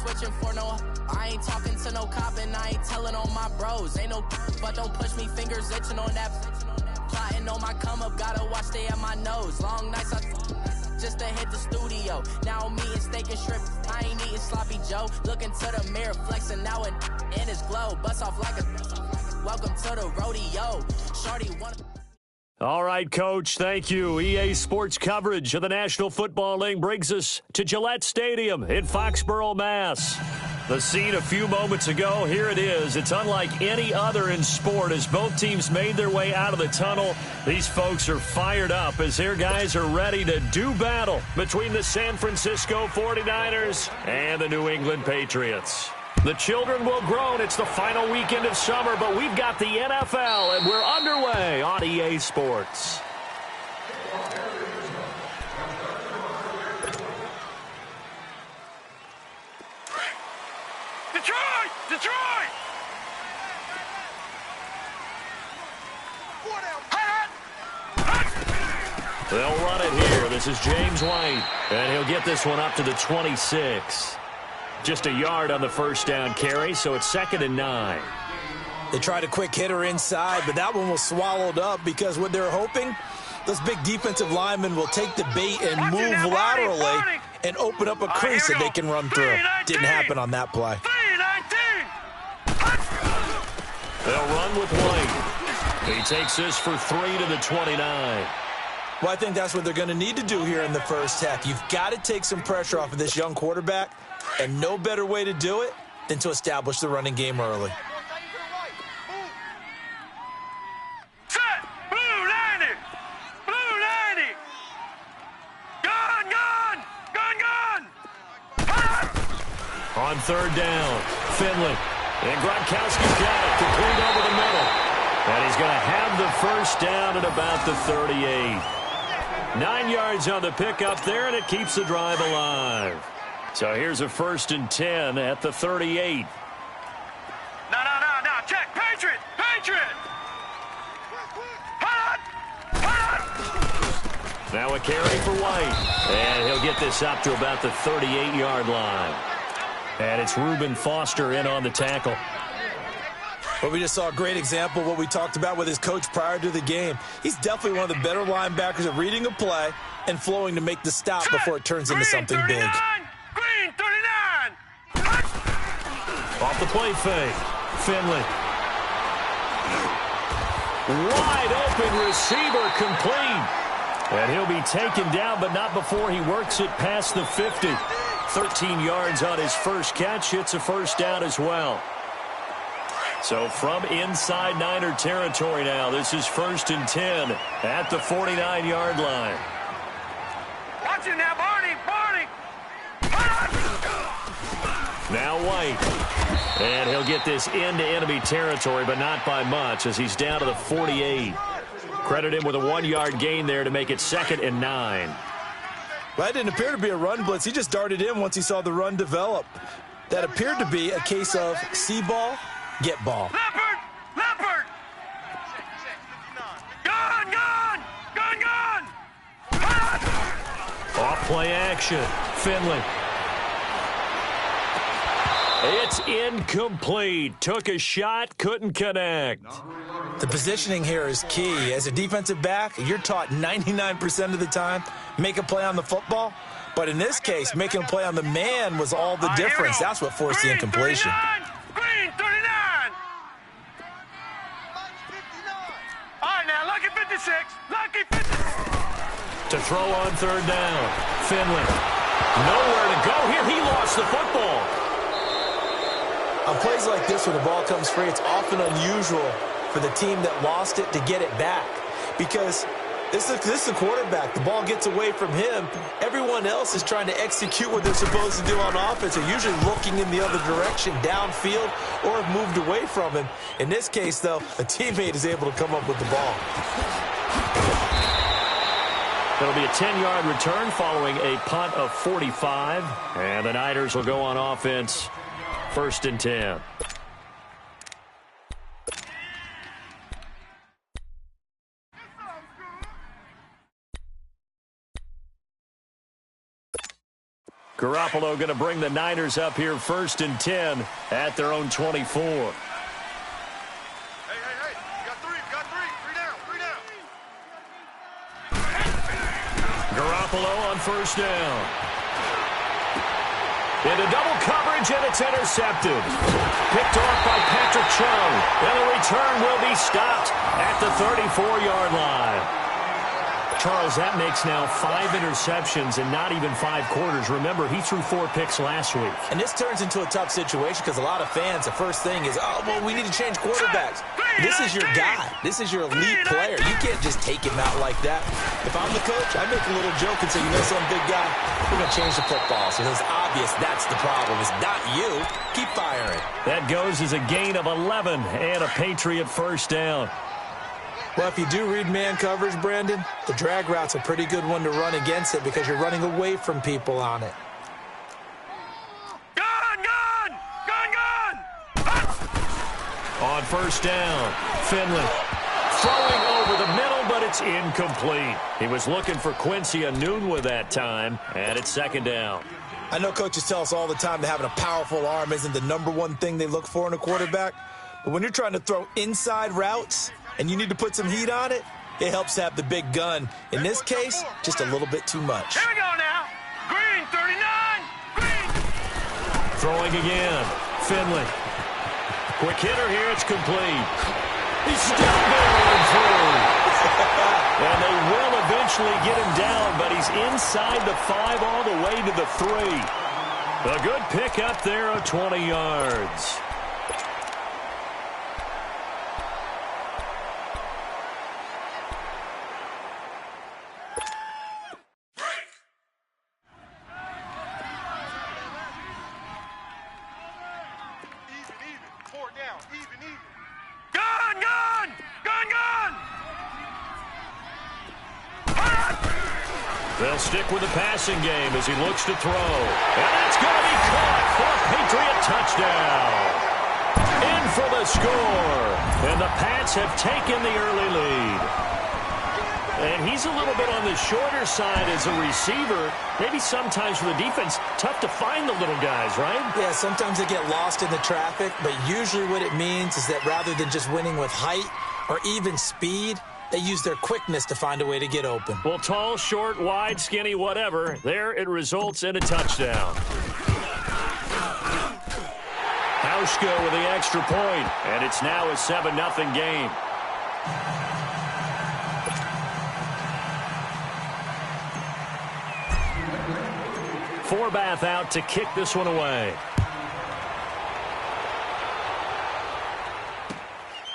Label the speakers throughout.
Speaker 1: switching for no. I ain't talking to no cop and I ain't telling on my bros. Ain't no, but don't push me, fingers itching on that. Plotting on my come up, gotta watch stay at my nose. Long nights, just to hit the studio. Now I'm eating steak and shrimp. I ain't eating sloppy Joe. Looking to the mirror, flexing now and in his glow. Bust off like a welcome to the rodeo. Shorty wanna.
Speaker 2: All right, Coach, thank you. EA Sports coverage of the National Football League brings us to Gillette Stadium in Foxborough, Mass. The scene a few moments ago, here it is. It's unlike any other in sport as both teams made their way out of the tunnel. These folks are fired up as their guys are ready to do battle between the San Francisco 49ers and the New England Patriots. The children will groan. It's the final weekend of summer, but we've got the NFL, and we're underway on EA Sports.
Speaker 3: Detroit! Detroit!
Speaker 2: They'll run it here. This is James White, and he'll get this one up to the 26. Just a yard on the first down carry, so it's 2nd and 9.
Speaker 4: They tried a quick hitter inside, but that one was swallowed up because what they're hoping, those big defensive linemen will take the bait and move laterally and open up a crease that they can run through. Didn't happen on that play.
Speaker 2: They'll run with White. He takes this for 3 to the 29.
Speaker 4: Well, I think that's what they're going to need to do here in the first half. You've got to take some pressure off of this young quarterback, and no better way to do it than to establish the running game early.
Speaker 3: Set! Blue 90! Blue 90! Gun! Gun! Gun! Gun!
Speaker 2: On third down, Finley. And Gronkowski's got it, complete over the middle. And he's going to have the first down at about the 38. 9 yards on the pickup there, and it keeps the drive alive. So here's a 1st and 10 at the 38.
Speaker 3: No. Check. Patriot! Patriot!
Speaker 2: Now a carry for White. And he'll get this up to about the 38-yard line. And it's Reuben Foster in on the tackle.
Speaker 4: Well, we just saw a great example of what we talked about with his coach prior to the game. He's definitely one of the better linebackers at reading a play and flowing to make the stop before it turns into something big.
Speaker 3: Green 39!
Speaker 2: Off the play fake. Finley. Wide open receiver complete. And he'll be taken down, but not before he works it past the 50. 13 yards on his first catch. It's a first down as well. So from inside Niner territory now, this is 1st and 10 at the 49-yard line.
Speaker 3: Watch it now, Barney!
Speaker 2: Now White. And he'll get this into enemy territory, but not by much as he's down to the 48. Credit him with a 1-yard gain there to make it 2nd and 9.
Speaker 4: Well, that didn't appear to be a run blitz. He just darted in once he saw the run develop. That appeared to be a case of see ball, get ball.
Speaker 3: Leopard! Gun!
Speaker 2: Off play action. Finley. It's incomplete. Took a shot, couldn't connect.
Speaker 4: The positioning here is key. As a defensive back, you're taught 99% of the time, make a play on the football. But in this case, making a play on the man was all the difference. That's what forced the incompletion.
Speaker 3: Green 39! All right, now, lucky 56. Lucky 56.
Speaker 2: To throw on third down. Finley. Nowhere to go here. He lost the football.
Speaker 4: On plays like this where the ball comes free, it's often unusual for the team that lost it to get it back. Because this is a quarterback. The ball gets away from him. Everyone else is trying to execute what they're supposed to do on offense. They're usually looking in the other direction, downfield, or have moved away from him. In this case, though, a teammate is able to come up with the ball.
Speaker 2: It'll be a 10-yard return following a punt of 45. And the Niners will go on offense, 1st and 10. Garoppolo going to bring the Niners up here 1st and 10 at their own 24.
Speaker 3: Hey, you got three. Three down.
Speaker 2: Garoppolo on 1st down. Into double coverage, and it's intercepted. Picked off by Patrick Chung. And the return will be stopped at the 34-yard line. Charles, that makes now 5 interceptions and not even 5 quarters. Remember, he threw 4 picks last week.
Speaker 4: And this turns into a tough situation because a lot of fans, the first thing is, oh, well, we need to change quarterbacks. This is your guy. This is your elite player. You can't just take him out like that. If I'm the coach, I make a little joke and say, you know some big guy, we're going to change the football. So it's obvious that's the problem. It's not you. Keep firing.
Speaker 2: That goes as a gain of 11 and a Patriot 1st down.
Speaker 4: Well, if you do read man coverage, Brandon, the drag route's a pretty good one to run against it because you're running away from people on it.
Speaker 3: Gun!
Speaker 2: On 1st down, Finley throwing over the middle, but it's incomplete. He was looking for Quincy Enunwa that time, and it's 2nd down.
Speaker 4: I know coaches tell us all the time that having a powerful arm isn't the #1 thing they look for in a quarterback, but when you're trying to throw inside routes and you need to put some heat on it, it helps to have the big gun. In this case, just a little bit too much.
Speaker 3: Here we go now. Green, 39. Green.
Speaker 2: Throwing again, Finley. Quick hitter here, it's complete. He's still going through. And they will eventually get him down, but he's inside the 5 all the way to the 3. A good pick up there of 20 yards. They'll stick with the passing game as he looks to throw. And it's going to be caught for a Patriot touchdown. In for the score. And the Pats have taken the early lead. And he's a little bit on the shorter side as a receiver. Maybe sometimes for the defense, tough to find the little guys, right?
Speaker 4: Yeah, sometimes they get lost in the traffic, but usually what it means is that rather than just winning with height or even speed, they use their quickness to find a way to get open.
Speaker 2: Well, tall, short, wide, skinny, whatever. There it results in a touchdown. Hauschka with the extra point, and it's now a 7-0 game. Forbath out to kick this one away.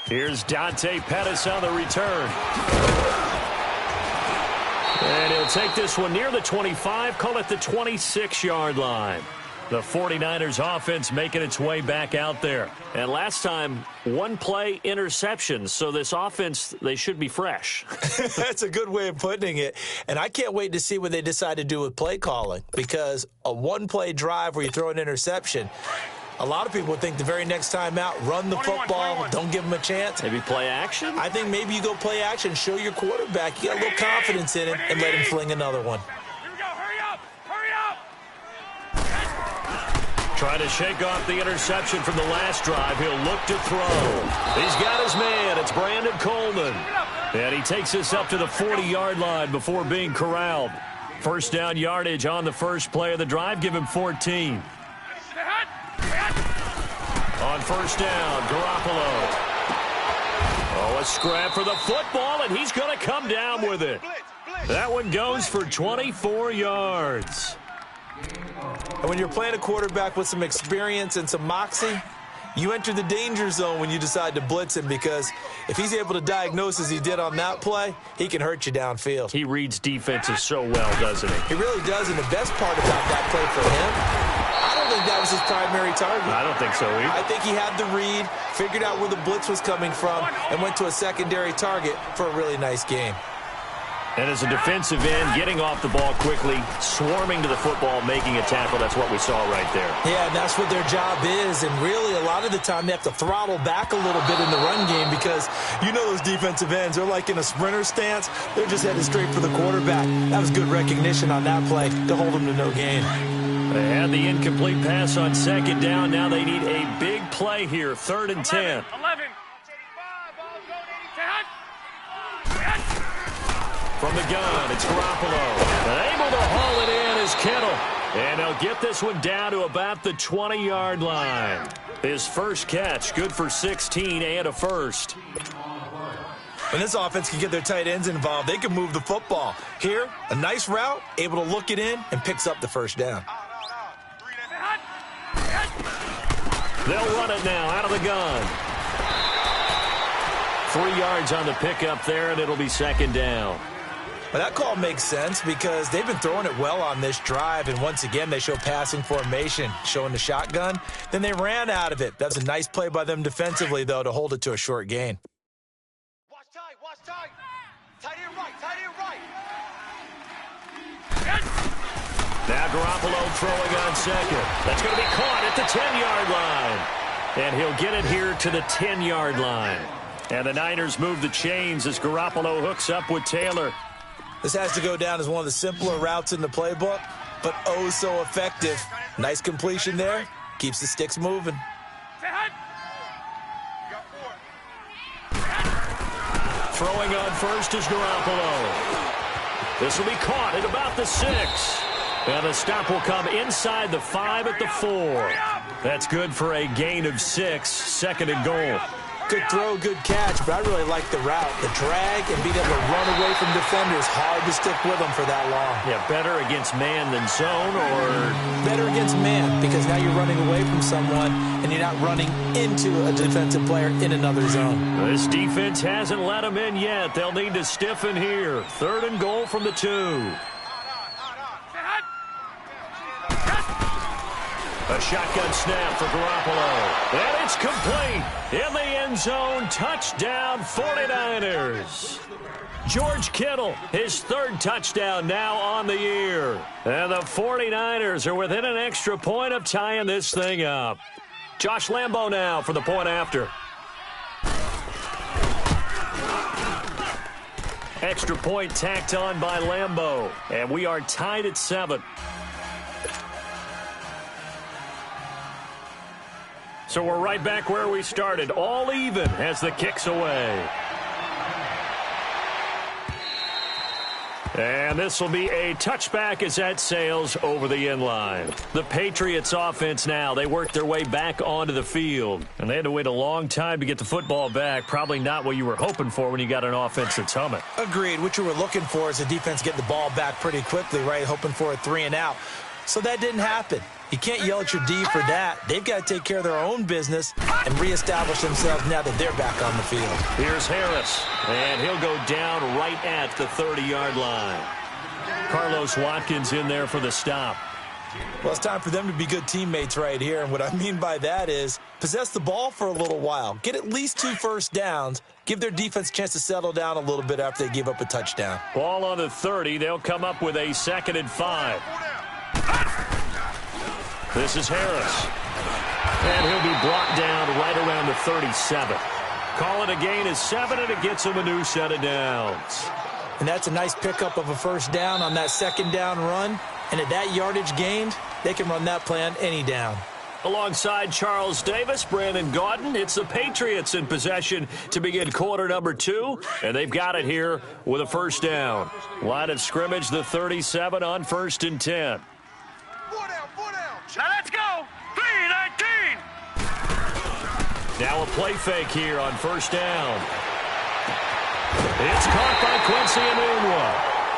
Speaker 2: Here's Dante Pettis on the return. And he'll take this one near the 25, call it the 26-yard line. The 49ers offense making its way back out there. And last time, 1-play interception. So this offense, they should be fresh.
Speaker 4: That's a good way of putting it. And I can't wait to see what they decide to do with play calling. Because a 1-play drive where you throw an interception, a lot of people would think the very next time out, run the football, don't give them a chance.
Speaker 2: Maybe play action?
Speaker 4: I think maybe you go play action, show your quarterback, you got a little confidence in him, and let him fling another one.
Speaker 3: Here we go. Hurry up.
Speaker 2: Trying to shake off the interception from the last drive. He'll look to throw. He's got his man. It's Brandon Coleman. And he takes us up to the 40-yard line before being corralled. First down yardage on the first play of the drive. Give him 14. On first down, Garoppolo. Oh, a scrap for the football, and he's going to come down with it. That one goes for 24 yards.
Speaker 4: And when you're playing a quarterback with some experience and some moxie, you enter the danger zone when you decide to blitz him, because if he's able to diagnose as he did on that play, he can hurt you downfield.
Speaker 2: He reads defenses so well, doesn't he?
Speaker 4: He really does, and the best part about that play for him, I don't think that was his primary target.
Speaker 2: I don't think so either.
Speaker 4: I think he had the read, figured out where the blitz was coming from, and went to a secondary target for a really nice game.
Speaker 2: And as a defensive end, getting off the ball quickly, swarming to the football, making a tackle, that's what we saw right there.
Speaker 4: Yeah, and that's what their job is. And really, a lot of the time, they have to throttle back a little bit in the run game, because you know those defensive ends, they're like in a sprinter stance. They're just headed straight for the quarterback. That was good recognition on that play to hold him to no gain.
Speaker 2: They had the incomplete pass on second down. Now they need a big play here, 3rd and 10.
Speaker 3: 11.
Speaker 2: From the gun, it's Garoppolo. And able to haul it in is Kittle. And they'll get this one down to about the 20-yard line. His first catch, good for 16 and a first.
Speaker 4: When this offense can get their tight ends involved, they can move the football. Here, a nice route, able to look it in, and picks up the first down.
Speaker 2: They'll run it now out of the gun. 3 yards on the pickup there, and it'll be second down.
Speaker 4: Well, that call makes sense because they've been throwing it well on this drive, and once again, they show passing formation, showing the shotgun. Then they ran out of it. That's a nice play by them defensively, though, to hold it to a short gain.
Speaker 3: Watch tight, watch tight. Tight end right, tight end right.
Speaker 2: Now Garoppolo throwing on second. That's going to be caught at the 10-yard line. And he'll get it here to the 10-yard line. And the Niners move the chains as Garoppolo hooks up with Taylor.
Speaker 4: This has to go down as one of the simpler routes in the playbook, but oh so effective. Nice completion there. Keeps the sticks moving.
Speaker 2: Throwing on first is Garoppolo. This will be caught at about the 6. And the stop will come inside the 5 at the 4. That's good for a gain of 6, 2nd and goal.
Speaker 4: Good throw, good catch, but I really like the route. The drag and being able to run away from defenders. Hard to stick with them for that long.
Speaker 2: Yeah, better against man than zone, or?
Speaker 4: Better against man, because now you're running away from someone and you're not running into a defensive player in another zone.
Speaker 2: This defense hasn't let them in yet. They'll need to stiffen here. 3rd and goal from the 2. A shotgun snap for Garoppolo. And it's complete. In the end zone, touchdown 49ers. George Kittle, his 3rd touchdown now on the year. And the 49ers are within an extra point of tying this thing up. Josh Lambo now for the point after. Extra point tacked on by Lambo. And we are tied at 7. So we're right back where we started, all even as the kick's away. And this will be a touchback as that sails over the end line. The Patriots offense now, they work their way back onto the field. And they had to wait a long time to get the football back. Probably not what you were hoping for when you got an offense that's humming.
Speaker 4: Agreed. What you were looking for is the defense get the ball back pretty quickly, right? Hoping for a 3 and out. So that didn't happen. You can't yell at your D for that. They've got to take care of their own business and reestablish themselves now that they're back on the field.
Speaker 2: Here's Harris, and he'll go down right at the 30-yard line. Carlos Watkins in there for the stop.
Speaker 4: Well, it's time for them to be good teammates right here, and what I mean by that is possess the ball for a little while, get at least 2 first downs, give their defense a chance to settle down a little bit after they give up a touchdown.
Speaker 2: Ball on the 30. They'll come up with a 2nd and 5. This is Harris. And he'll be brought down right around the 37. Call it a gain of 7, and it gets him a new set of downs.
Speaker 4: And that's a nice pickup of a first down on that 2nd down run. And at that yardage gained, they can run that play on any down.
Speaker 2: Alongside Charles Davis, Brandon Gaudin, it's the Patriots in possession to begin quarter number 2. And they've got it here with a first down. Line of scrimmage, the 37 on 1st and 10.
Speaker 3: Now let's go. 3-19.
Speaker 2: Now a play fake here on first down. It's caught by Quincy Enunwa.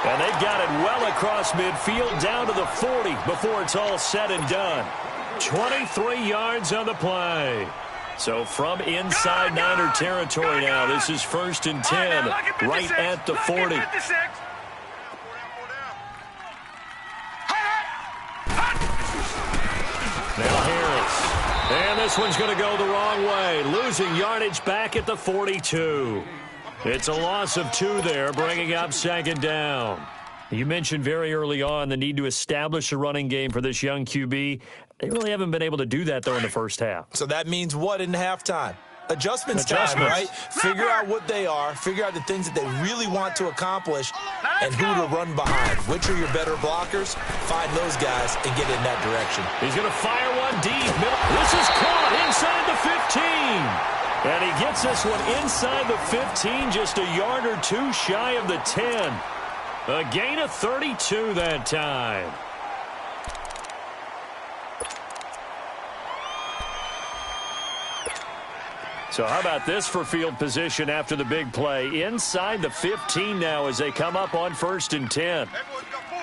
Speaker 2: And they've got it well across midfield down to the 40 before it's all said and done. 23 yards on the play. So from inside Niner territory now, this is 1st and 10 right at the 40. Now Harris. And this one's going to go the wrong way. Losing yardage back at the 42. It's a loss of 2 there, bringing up 2nd down. You mentioned very early on the need to establish a running game for this young QB. They really haven't been able to do that, though, in the first half.
Speaker 4: So that means what in halftime? adjustments time, right? Figure out what they are, figure out the things that they really want to accomplish, and who to run behind. Which are your better blockers? Find those guys and get in that direction.
Speaker 2: He's going to fire one deep. This is caught inside the 15. And he gets this one inside the 15, just a yard or two shy of the 10. A gain of 32 that time. So how about this for field position after the big play? Inside the 15 now as they come up on 1st and 10.
Speaker 3: Gun!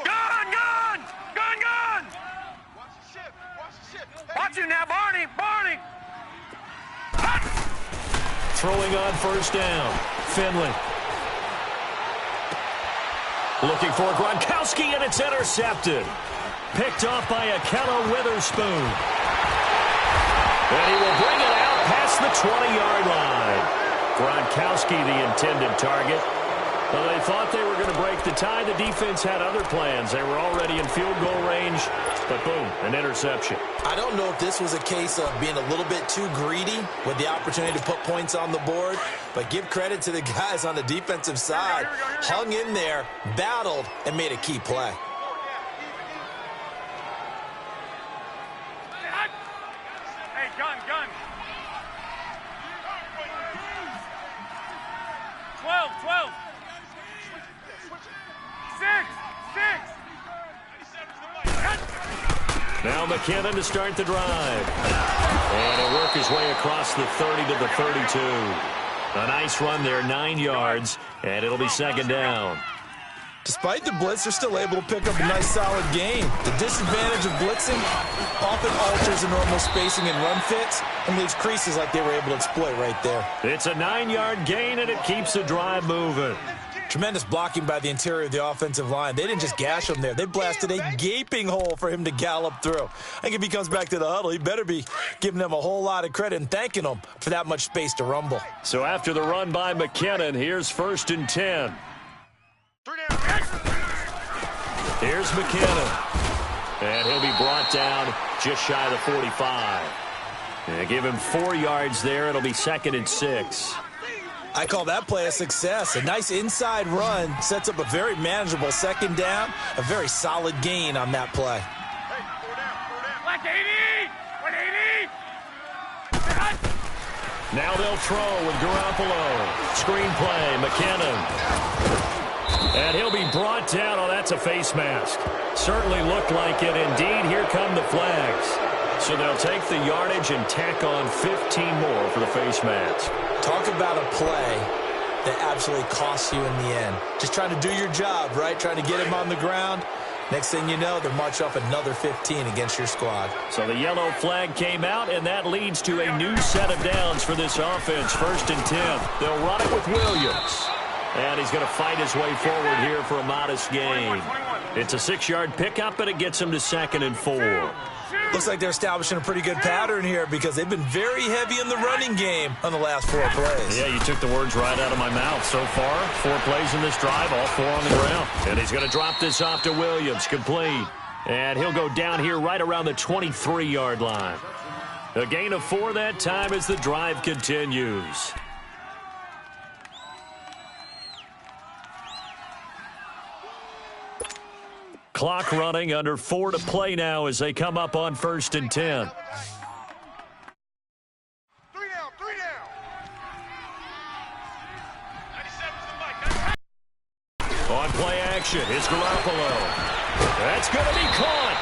Speaker 3: Gun! Gun! Gun! Watch the ship! Watch the ship! Watch him now, Barney! Barney!
Speaker 2: Throwing on 1st down. Finley. Looking for Gronkowski, and it's intercepted. Picked off by Akello Witherspoon. And he will bring it out past the 20-yard line. Gronkowski, the intended target. Well, they thought they were going to break the tie. The defense had other plans. They were already in field goal range, but boom, an interception.
Speaker 4: I don't know if this was a case of being a little bit too greedy with the opportunity to put points on the board, but give credit to the guys on the defensive side. Hung in there, battled, and made a key play.
Speaker 3: Hey, gun, gun. 12, 12. 6.
Speaker 2: Now McKinnon to start the drive. And he'll work his way across the 30 to the 32. A nice run there, 9 yards, and it'll be 2nd down.
Speaker 4: Despite the blitz, they're still able to pick up a nice, solid gain. The disadvantage of blitzing often alters the normal spacing and run fits and leaves creases like they were able to exploit right there.
Speaker 2: It's a 9-yard gain, and it keeps the drive moving.
Speaker 4: Tremendous blocking by the interior of the offensive line. They didn't just gash him there. They blasted a gaping hole for him to gallop through. I think if he comes back to the huddle, he better be giving them a whole lot of credit and thanking them for that much space to rumble.
Speaker 2: So after the run by McKinnon, here's 1st and 10. Here's McKinnon. And he'll be brought down just shy of the 45. And give him 4 yards there. It'll be 2nd and 6.
Speaker 4: I call that play a success. A nice inside run sets up a very manageable 2nd down. A very solid gain on that play.
Speaker 3: Black 80! 180!
Speaker 2: Now they'll throw with Garoppolo. Screen play, McKinnon. And he'll be brought down. Oh, that's a face mask. Certainly looked like it. Indeed, here come the flags. So they'll take the yardage and tack on 15 more for the face mask.
Speaker 4: Talk about a play that absolutely costs you in the end. Just trying to do your job, right? Trying to get him on the ground. Next thing you know, they'll march off another 15 against your squad.
Speaker 2: So the yellow flag came out, and that leads to a new set of downs for this offense. 1st and 10. They'll run it with Williams. And he's going to fight his way forward here for a modest gain. It's a 6-yard pickup, and it gets him to 2nd and 4.
Speaker 4: Looks like they're establishing a pretty good pattern here because they've been very heavy in the running game on the last 4 plays.
Speaker 2: Yeah, you took the words right out of my mouth. So far, 4 plays in this drive, all 4 on the ground. And he's going to drop this off to Williams, complete. And he'll go down here right around the 23-yard line. A gain of 4 that time as the drive continues. Clock running, under 4 to play now as they come up on 1st and 10.
Speaker 3: 3 down, 3 down. 97's the mic.
Speaker 2: On play action, it's Garoppolo. That's going to be caught.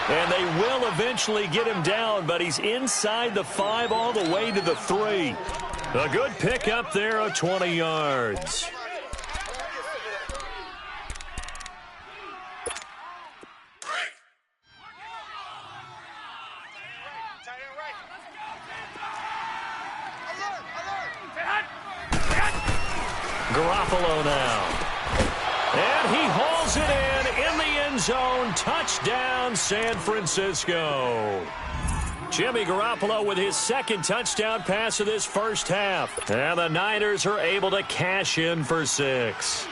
Speaker 2: And they will eventually get him down, but he's inside the 5 all the way to the 3. A good pickup there of 20 yards. Garoppolo now. And he hauls it in the end zone. Touchdown, San Francisco. Jimmy Garoppolo with his 2nd touchdown pass of this first half. And the Niners are able to cash in for 6.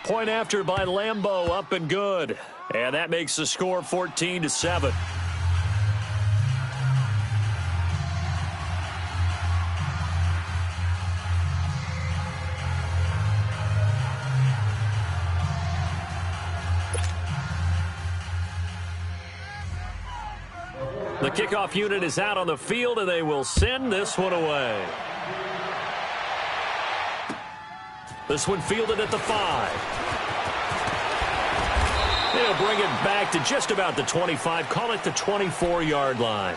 Speaker 2: Point after by Lambeau, up and good. And that makes the score 14-7. The kickoff unit is out on the field, and they will send this one away. This one fielded at the 5. They'll bring it back to just about the 25, call it the 24-yard line.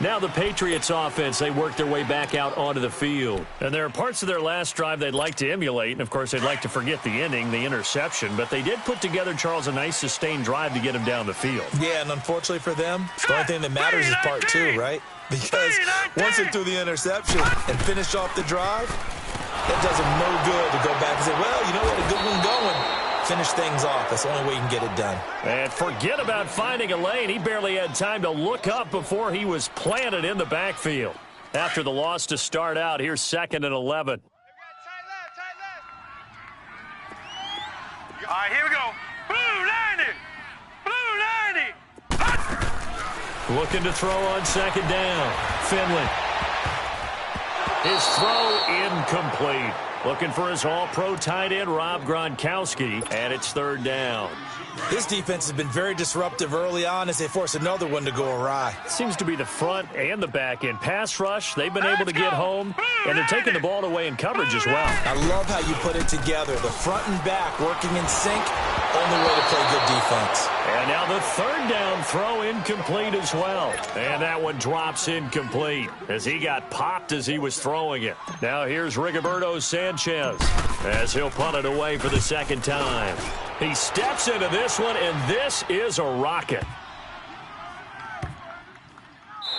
Speaker 2: Now the Patriots offense, they work their way back out onto the field. And there are parts of their last drive they'd like to emulate, and of course they'd like to forget the ending, the interception, but they did put together, Charles, a nice sustained drive to get them down the field.
Speaker 4: Yeah, and unfortunately for them, the only thing that matters is part 2, right? Because once they threw the interception and finished off the drive, it does them no good to go back and say, well, you know, we had a good one going. Finish things off. That's the only way you can get it done.
Speaker 2: And forget about finding a lane. He barely had time to look up before he was planted in the backfield. After the loss to start out, here's 2nd and 11.
Speaker 3: All right, here we go. Blue 90.
Speaker 2: Looking to throw on 2nd down. Finley. His throw incomplete. Looking for his all-pro tight end, Rob Gronkowski, and it's 3rd down.
Speaker 4: This defense has been very disruptive early on as they force another one to go awry.
Speaker 2: Seems to be the front and the back end. Pass rush, they've been able to get home, and they're taking the ball away in coverage as well.
Speaker 4: I love how you put it together. The front and back working in sync, only way to play good defense.
Speaker 2: And now the 3rd down throw incomplete as well. And that one drops incomplete as he got popped as he was throwing it. Now here's Rigoberto Sanchez as he'll punt it away for the 2nd time. He steps into this one, and this is a rocket.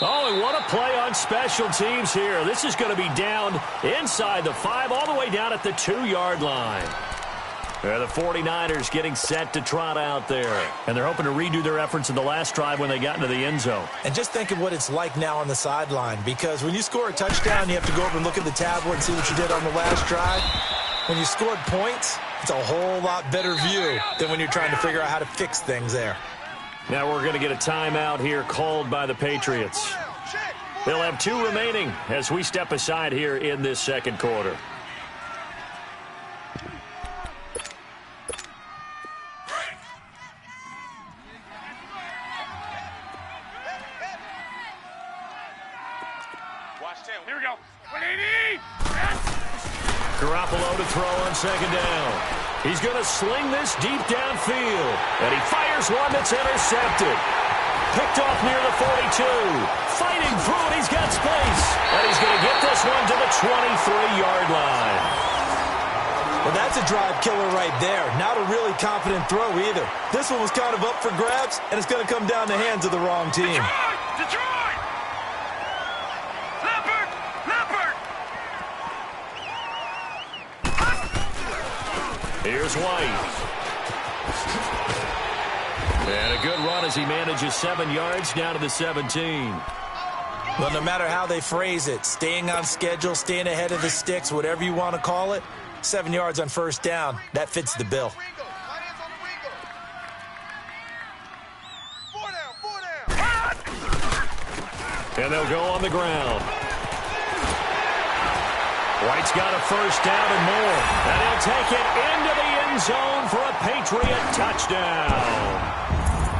Speaker 2: Oh, and what a play on special teams here. This is going to be down inside the 5, all the way down at the 2-yard line. The 49ers getting set to trot out there. And they're hoping to redo their efforts in the last drive when they got into the end zone.
Speaker 4: And just think of what it's like now on the sideline, because when you score a touchdown, you have to go over and look at the tablet and see what you did on the last drive. When you scored points, it's a whole lot better view than when you're trying to figure out how to fix things there.
Speaker 2: Now we're going to get a timeout here called by the Patriots. They'll have 2 remaining as we step aside here in this 2nd quarter.
Speaker 3: Here we go. 180.
Speaker 2: Garoppolo to throw on 2nd down. He's going to sling this deep downfield. And he fires one that's intercepted. Picked off near the 42. Fighting through it. He's got space. And he's going to get this one to the 23-yard line.
Speaker 4: Well, that's a drive killer right there. Not a really confident throw either. This one was kind of up for grabs, and it's going to come down the hands of the wrong team.
Speaker 3: Detroit!
Speaker 2: Here's White. And a good run as he manages 7 yards down to the 17.
Speaker 4: Well, no matter how they phrase it, staying on schedule, staying ahead of the sticks, whatever you want to call it, 7 yards on 1st down, that fits the bill.
Speaker 3: 4 down.
Speaker 2: And they'll go on the ground. White's got a 1st down and more. And he'll take it into the end zone for a Patriot touchdown.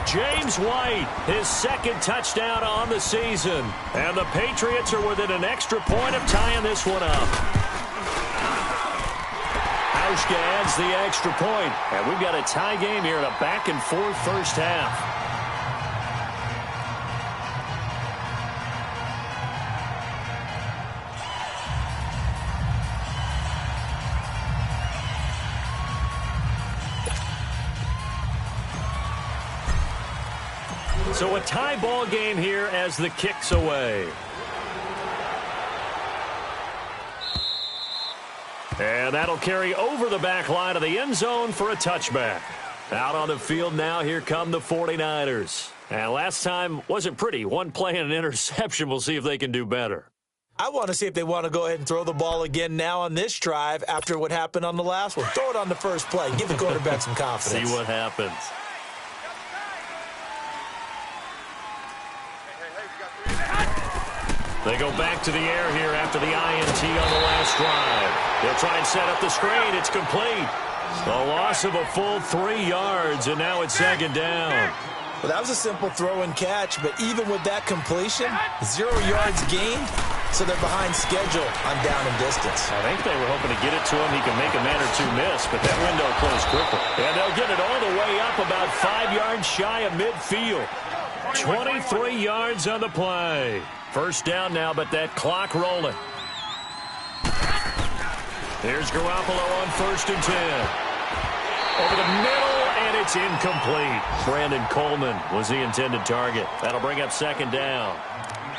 Speaker 2: James White, his 2nd touchdown on the season. And the Patriots are within an extra point of tying this one up. Hauschka adds the extra point. And we've got a tie game here in a back-and-forth 1st half. So a tie ball game here as the kick's away. And that'll carry over the back line of the end zone for a touchback. Out on the field now, here come the 49ers. And last time wasn't pretty. One play and an interception. We'll see if they can do better.
Speaker 4: I want to see if they want to go ahead and throw the ball again now on this drive after what happened on the last one. Throw it on the first play. Give the quarterback some confidence.
Speaker 2: See what happens. They go back to the air here after the INT on the last drive. They'll try and set up the screen. It's complete. A loss of a full 3 yards, and now it's 2nd down.
Speaker 4: Well, that was a simple throw and catch, but even with that completion, 0 yards gained, so they're behind schedule on down and distance.
Speaker 2: I think they were hoping to get it to him. He could make a man or two miss, but that window closed quickly. And they'll get it all the way up about 5 yards shy of midfield. 23 yards on the play. First down now, but that clock rolling. Here's Garoppolo on 1st and 10. Over the middle, and it's incomplete. Brandon Coleman was the intended target. That'll bring up 2nd down.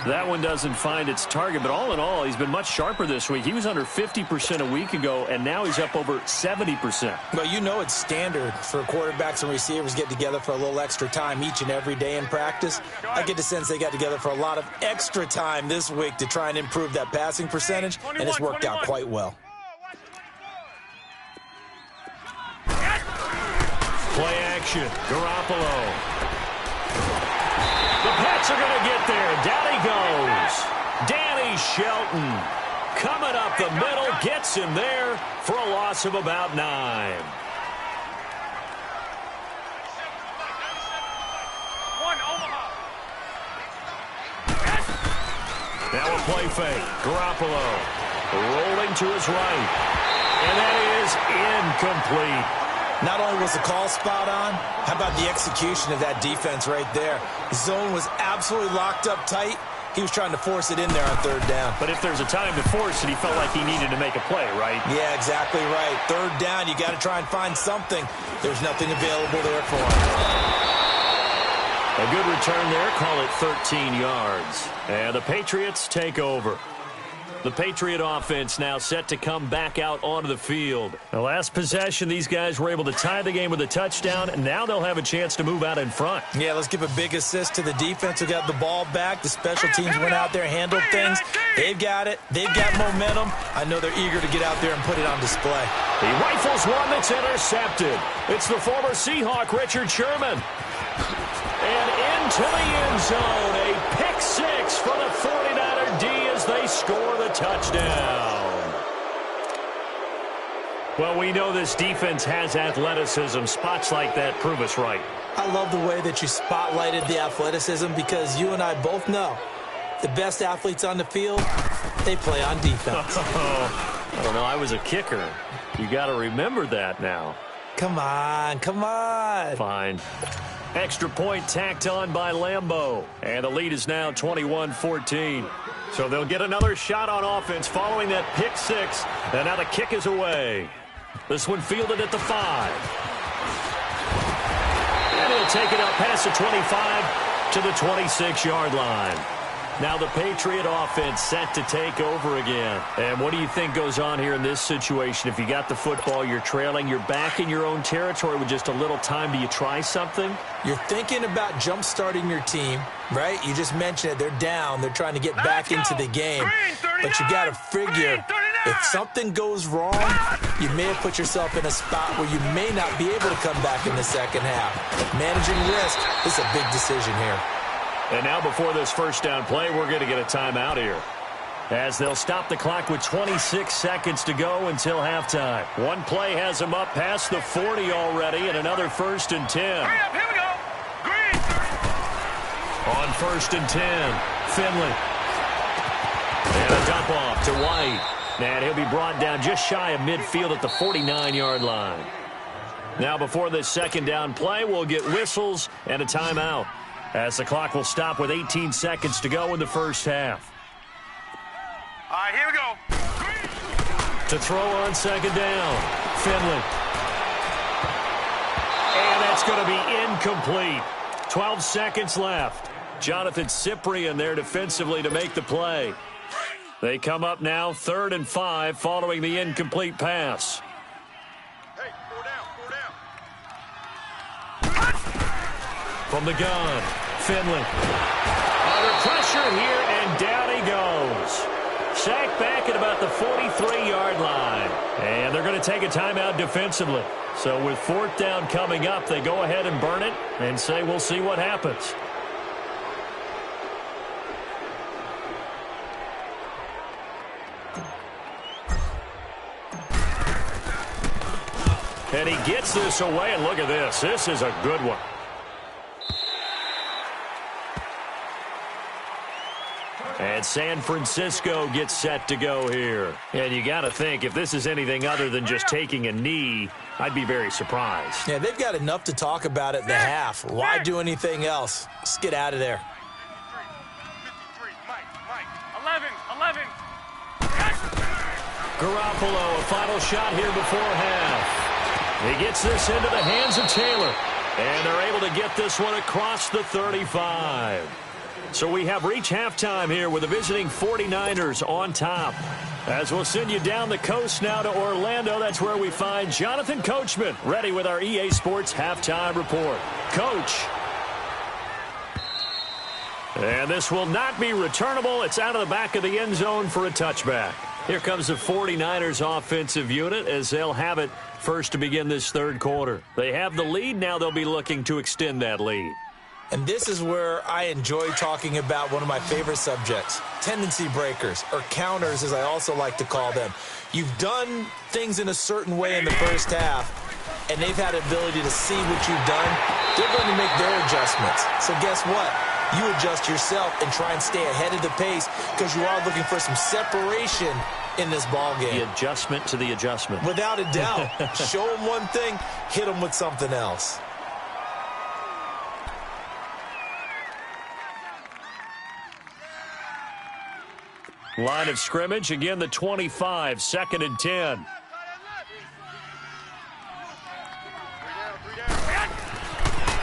Speaker 2: That one doesn't find its target, but all in all, he's been much sharper this week. He was under 50% a week ago, and now he's up over 70%.
Speaker 4: Well, you know it's standard for quarterbacks and receivers get together for a little extra time each and every day in practice. I get the sense they got together for a lot of extra time this week to try and improve that passing percentage, and it's worked out quite well.
Speaker 2: Play action, Garoppolo. The Pats are going to get there. Down he goes. Danny Shelton coming up the middle, gets him there for a loss of about 9. Now a play fake. Garoppolo rolling to his right. And that is incomplete.
Speaker 4: Not only was the call spot on, how about the execution of that defense right there? The zone was absolutely locked up tight. He was trying to force it in there on 3rd down.
Speaker 2: But if there's a time to force it, he felt like he needed to make a play, right?
Speaker 4: Yeah, exactly right. 3rd down, you got to try and find something. There's nothing available there for him.
Speaker 2: A good return there, call it 13 yards. And the Patriots take over. The Patriot offense now set to come back out onto the field. The last possession, these guys were able to tie the game with a touchdown, and now they'll have a chance to move out in front.
Speaker 4: Yeah, let's give a big assist to the defense who got the ball back. The special teams went out there, handled things. They've got it. They've got momentum. I know they're eager to get out there and put it on display.
Speaker 2: He rifles one that's intercepted. It's the former Seahawk, Richard Sherman. And into the end zone, a pick 6 for the 49er D as they score the touchdown. Well, we know this defense has athleticism. Spots like that prove us right.
Speaker 4: I love the way that you spotlighted the athleticism because you and I both know the best athletes on the field, they play on defense.
Speaker 2: I don't know. I was a kicker. You got to remember that now.
Speaker 4: Come on, come on.
Speaker 2: Fine. Extra point tacked on by Lambeau. And the lead is now 21-14. So they'll get another shot on offense following that pick 6. And now the kick is away. This one fielded at the 5. And he'll take it up past the 25 to the 26-yard line. Now the Patriot offense set to take over again. And what do you think goes on here in this situation? If you got the football, you're trailing, you're back in your own territory with just a little time. Do you try something?
Speaker 4: You're thinking about jump-starting your team, right? You just mentioned it. They're down. They're trying to get back into the game. But you got to figure if something goes wrong, you may have put yourself in a spot where you may not be able to come back in the second half. Managing risk is a big decision here.
Speaker 2: And now before this first down play, we're going to get a timeout here, as they'll stop the clock with 26 seconds to go until halftime. One play has them up past the 40 already, and another 1st and 10.
Speaker 3: Hurry up, here we go. Green.
Speaker 2: On 1st and 10, Finley. And a dump off to White. And he'll be brought down just shy of midfield at the 49-yard line. Now before this second down play, we'll get whistles and a timeout, as the clock will stop with 18 seconds to go in the first half.
Speaker 3: All right, here we go.
Speaker 2: To throw on second down, Finley. And that's going to be incomplete. 12 seconds left. Jonathan Cyprien there defensively to make the play. They come up now 3rd and 5 following the incomplete pass.
Speaker 3: Hey, 4 down.
Speaker 2: From the gun, Finley. Under pressure here, and down he goes. Sacked back at about the 43-yard line. And they're going to take a timeout defensively. So with 4th down coming up, they go ahead and burn it and say we'll see what happens. And he gets this away, and look at this. This is a good one. And San Francisco gets set to go here. And you got to think, if this is anything other than just taking a knee, I'd be very surprised.
Speaker 4: Yeah, they've got enough to talk about at the half. Why do anything else? Just get out of there.
Speaker 3: 11.
Speaker 2: Garoppolo, a final shot here before half. He gets this into the hands of Taylor. And they're able to get this one across the 35. So we have reached halftime here with the visiting 49ers on top. As we'll send you down the coast now to Orlando, that's where we find Jonathan Coachman, ready with our EA Sports halftime report. Coach. And this will not be returnable. It's out of the back of the end zone for a touchback. Here comes the 49ers offensive unit as they'll have it first to begin this third quarter. They have the lead. Now they'll be looking to extend that lead.
Speaker 4: And this is where I enjoy talking about one of my favorite subjects, tendency breakers, or counters as I also like to call them. You've done things in a certain way in the first half, and they've had the ability to see what you've done. They're going to make their adjustments. So guess what? You adjust yourself and try and stay ahead of the pace because you are looking for some separation in this ball game.
Speaker 2: The adjustment to the adjustment.
Speaker 4: Without a doubt. Show them one thing, hit them with something else.
Speaker 2: Line of scrimmage, again the 25, 2nd and 10.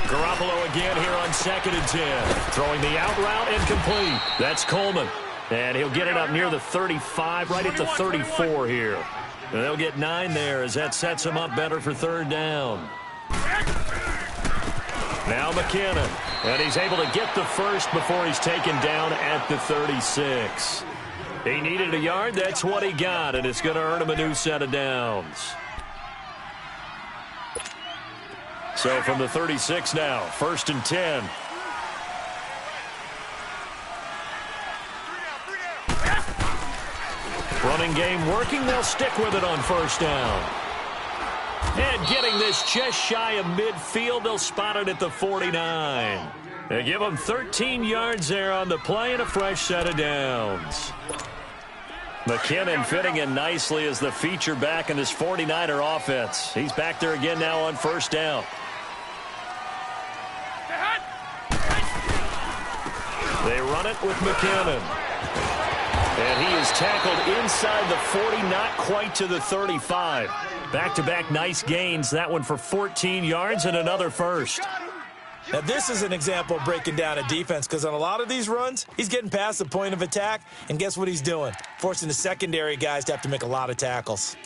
Speaker 2: Garoppolo again here on 2nd and 10. Throwing the out route incomplete. That's Coleman. And he'll get it up near the 35, right at the 34 here. And they'll get 9 there as that sets him up better for third down. Now McKinnon. And he's able to get the first before he's taken down at the 36. He needed a yard. That's what he got, and it's going to earn him a new set of downs. So from the 36 now, 1st and 10. Running game working. They'll stick with it on 1st down. And getting this just shy of midfield. They'll spot it at the 49. They give them 13 yards there on the play and a fresh set of downs. McKinnon fitting in nicely as the feature back in this 49er offense. He's back there again now on 1st down. They run it with McKinnon. And he is tackled inside the 40, not quite to the 35. Back-to-back nice gains. That one for 14 yards and another first.
Speaker 4: Now, this is an example of breaking down a defense because on a lot of these runs, he's getting past the point of attack, and guess what he's doing? Forcing the secondary guys to have to make a lot of tackles.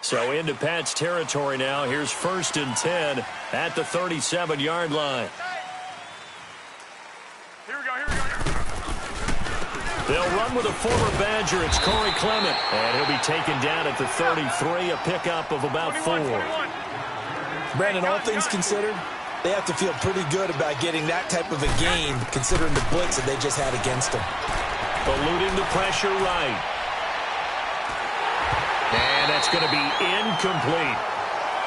Speaker 2: So into Pat's territory now. Here's 1st and 10 at the 37-yard line. They'll run with a former Badger. It's Corey Clement. And he'll be taken down at the 33, a pickup of about 4.
Speaker 4: Brandon, all things considered, they have to feel pretty good about getting that type of a gain considering the blitz that they just had against them.
Speaker 2: Eluding the pressure right. And that's going to be incomplete.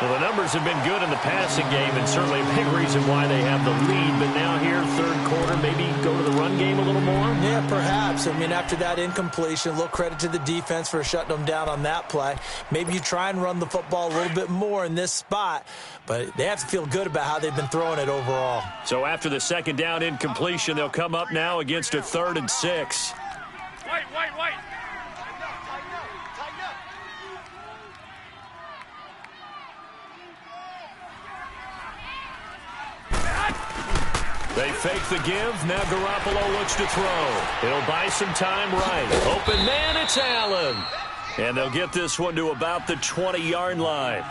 Speaker 2: Well, the numbers have been good in the passing game and certainly a big reason why they have the lead. But now here, third quarter, maybe go to the run game a little more?
Speaker 4: Yeah, perhaps. I mean, after that incompletion, a little credit to the defense for shutting them down on that play. Maybe you try and run the football a little bit more in this spot. But they have to feel good about how they've been throwing it overall.
Speaker 2: So after the 2nd down incompletion, they'll come up now against a 3rd and 6.
Speaker 3: Wait.
Speaker 2: They fake the give. Now Garoppolo looks to throw. He'll buy some time right. Open man, it's Allen. And they'll get this one to about the 20-yard line.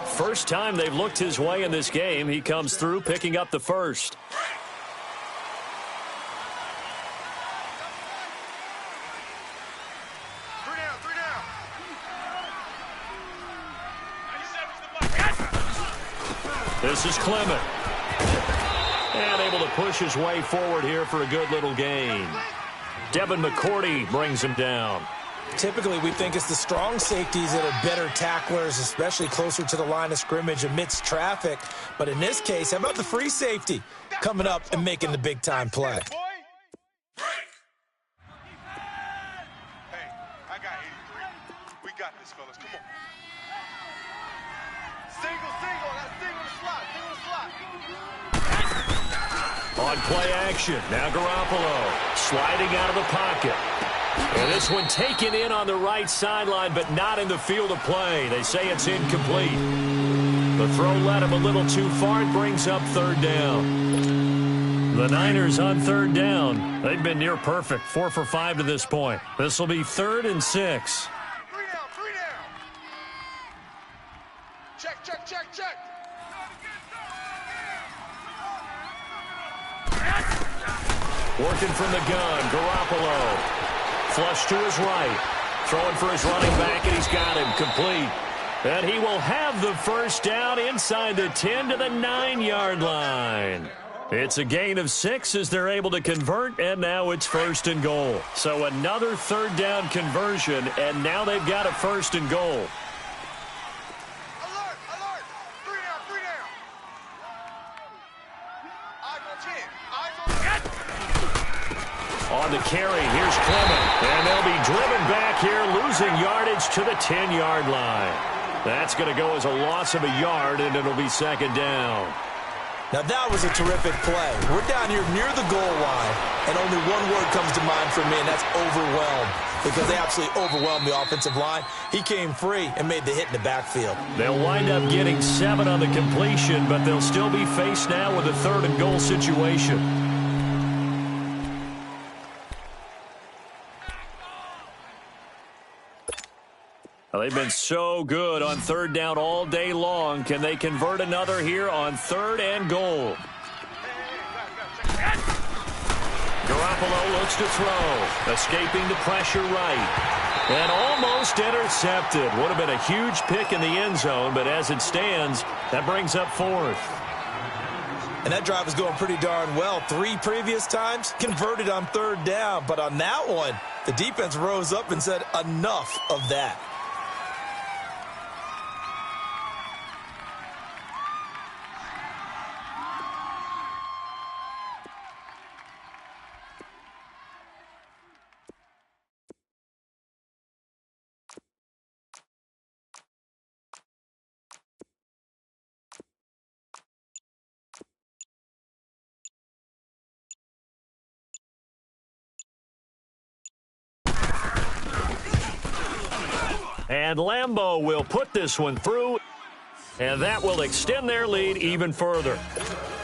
Speaker 2: First time they've looked his way in this game. He comes through picking up the first. This is Clement. And able to push his way forward here for a good little gain. Devin McCourty brings him down.
Speaker 4: Typically, we think it's the strong safeties that are better tacklers, especially closer to the line of scrimmage amidst traffic. But in this case, how about the free safety coming up and making the big-time play?
Speaker 3: Hey, I got 83. We got this, fellas. Come on. Single. That's single to slot.
Speaker 2: On play action, now Garoppolo sliding out of the pocket. And this one taken in on the right sideline, but not in the field of play. They say it's incomplete. The throw led him a little too far. It brings up third down. The Niners on third down. They've been near perfect, 4 for 5 to this point. This will be 3rd and 6.
Speaker 3: 3 down. Check.
Speaker 2: Working from the gun, Garoppolo. Flush to his right. Throwing for his running back, and he's got him complete. And he will have the first down inside the 10 to the 9-yard line. It's a gain of 6 as they're able to convert, and now it's 1st and goal. So another third down conversion, and now they've got a 1st and goal.
Speaker 3: Alert. 3 down. Eyes on 10.
Speaker 2: On the carry, here's Clement. And they'll be driven back here, losing yardage to the 10-yard line. That's going to go as a loss of a yard, and it'll be 2nd down.
Speaker 4: Now that was a terrific play. We're down here near the goal line, and only one word comes to mind for me, and that's overwhelmed, because they absolutely overwhelmed the offensive line. He came free and made the hit in the backfield.
Speaker 2: They'll wind up getting 7 on the completion, but they'll still be faced now with a 3rd and goal situation. Well, they've been so good on 3rd down all day long. Can they convert another here on 3rd and goal? Garoppolo looks to throw. Escaping the pressure right. And almost intercepted. Would have been a huge pick in the end zone, but as it stands, that brings up 4th.
Speaker 4: And that drive was going pretty darn well. 3 previous times converted on 3rd down. But on that one, the defense rose up and said, enough of that.
Speaker 2: And Lambeau will put this one through, and that will extend their lead even further.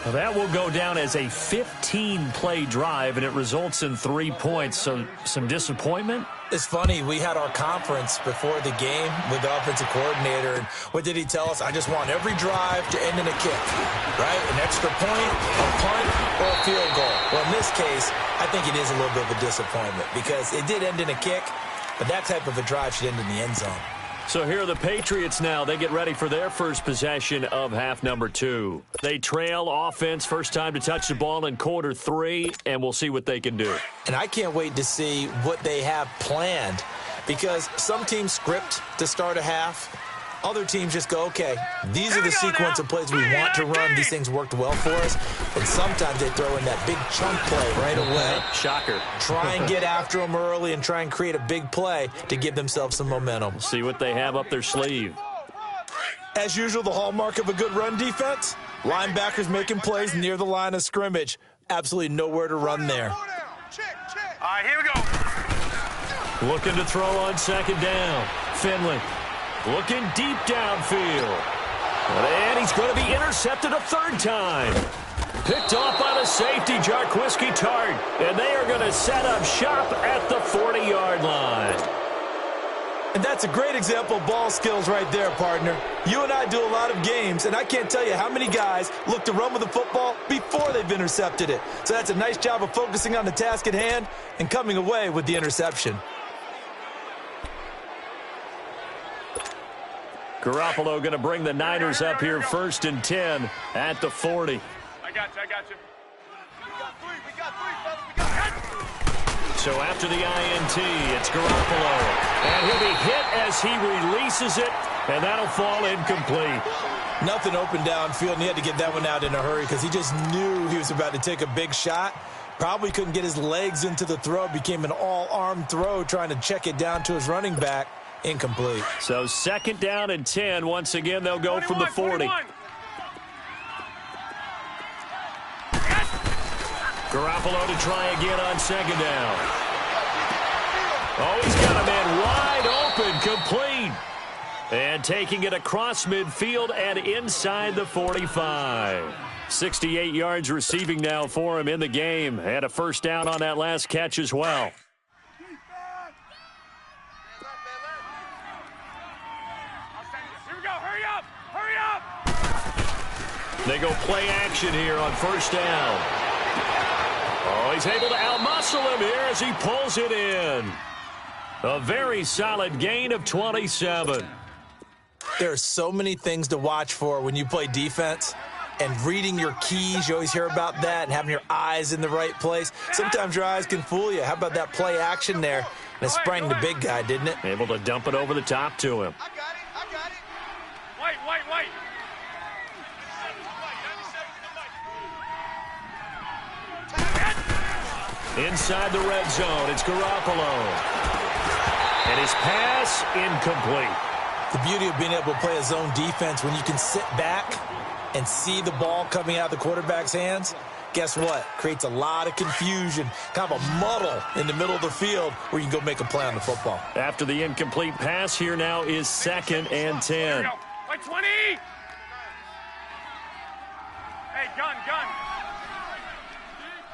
Speaker 2: That will go down as a 15-play drive, and it results in 3 points. So some disappointment?
Speaker 4: It's funny, we had our conference before the game with the offensive coordinator, and what did he tell us? I just want every drive to end in a kick, right? An extra point, a punt, or a field goal. Well, in this case, I think it is a little bit of a disappointment because it did end in a kick, but that type of a drive should end in the end zone.
Speaker 2: So here are the Patriots now. They get ready for their first possession of half number 2. They trail offense, first time to touch the ball in quarter 3, and we'll see what they can do.
Speaker 4: And I can't wait to see what they have planned because some teams script to start a half. Other teams just go, okay, these are the sequence of plays we want to run. These things worked well for us. And sometimes they throw in that big chunk play right away.
Speaker 2: Shocker.
Speaker 4: Try and get after them early and try and create a big play to give themselves some momentum.
Speaker 2: See what they have up their sleeve.
Speaker 4: As usual, the hallmark of a good run defense, linebackers making plays near the line of scrimmage. Absolutely nowhere to run there.
Speaker 3: All right, here we go.
Speaker 2: Looking to throw on 2nd down. Finley. Looking deep downfield. And he's going to be intercepted a 3rd time. Picked off by the safety, Jarquiski Tart. And they are going to set up shop at the 40-yard line.
Speaker 4: And that's a great example of ball skills right there, partner. You and I do a lot of games, and I can't tell you how many guys look to run with the football before they've intercepted it. So that's a nice job of focusing on the task at hand and coming away with the interception.
Speaker 2: Garoppolo going to bring the Niners up here 1st and 10 at the 40.
Speaker 3: I got you. We got 3, fellas. We got 3.
Speaker 2: So after the INT, it's Garoppolo. And he'll be hit as he releases it, and that'll fall incomplete.
Speaker 4: Nothing open downfield, and he had to get that one out in a hurry because he just knew he was about to take a big shot. Probably couldn't get his legs into the throw. Became an all-arm throw trying to check it down to his running back. Incomplete.
Speaker 2: So 2nd down and 10. Once again, they'll go from the 40.
Speaker 3: 21.
Speaker 2: Garoppolo to try again on 2nd down. Oh, he's got a man wide open, complete. And taking it across midfield and inside the 45. 68 yards receiving now for him in the game. Had a 1st down on that last catch as well.
Speaker 3: Here we go. Hurry up. Hurry up.
Speaker 2: They go play action here on 1st down. Oh, he's able to outmuscle him here as he pulls it in. A very solid gain of 27.
Speaker 4: There are so many things to watch for when you play defense. And reading your keys, you always hear about that, and having your eyes in the right place. Sometimes your eyes can fool you. How about that play action there? And it sprang the big guy, didn't it?
Speaker 2: Able to dump it over the top to him.
Speaker 3: I got it. White.
Speaker 2: Inside the red zone, it's Garoppolo. And his pass incomplete.
Speaker 4: The beauty of being able to play a zone defense when you can sit back and see the ball coming out of the quarterback's hands, guess what? Creates a lot of confusion, kind of a muddle in the middle of the field where you can go make a play on the football.
Speaker 2: After the incomplete pass, here now is 2nd and 10.
Speaker 3: White 20. Hey, gun.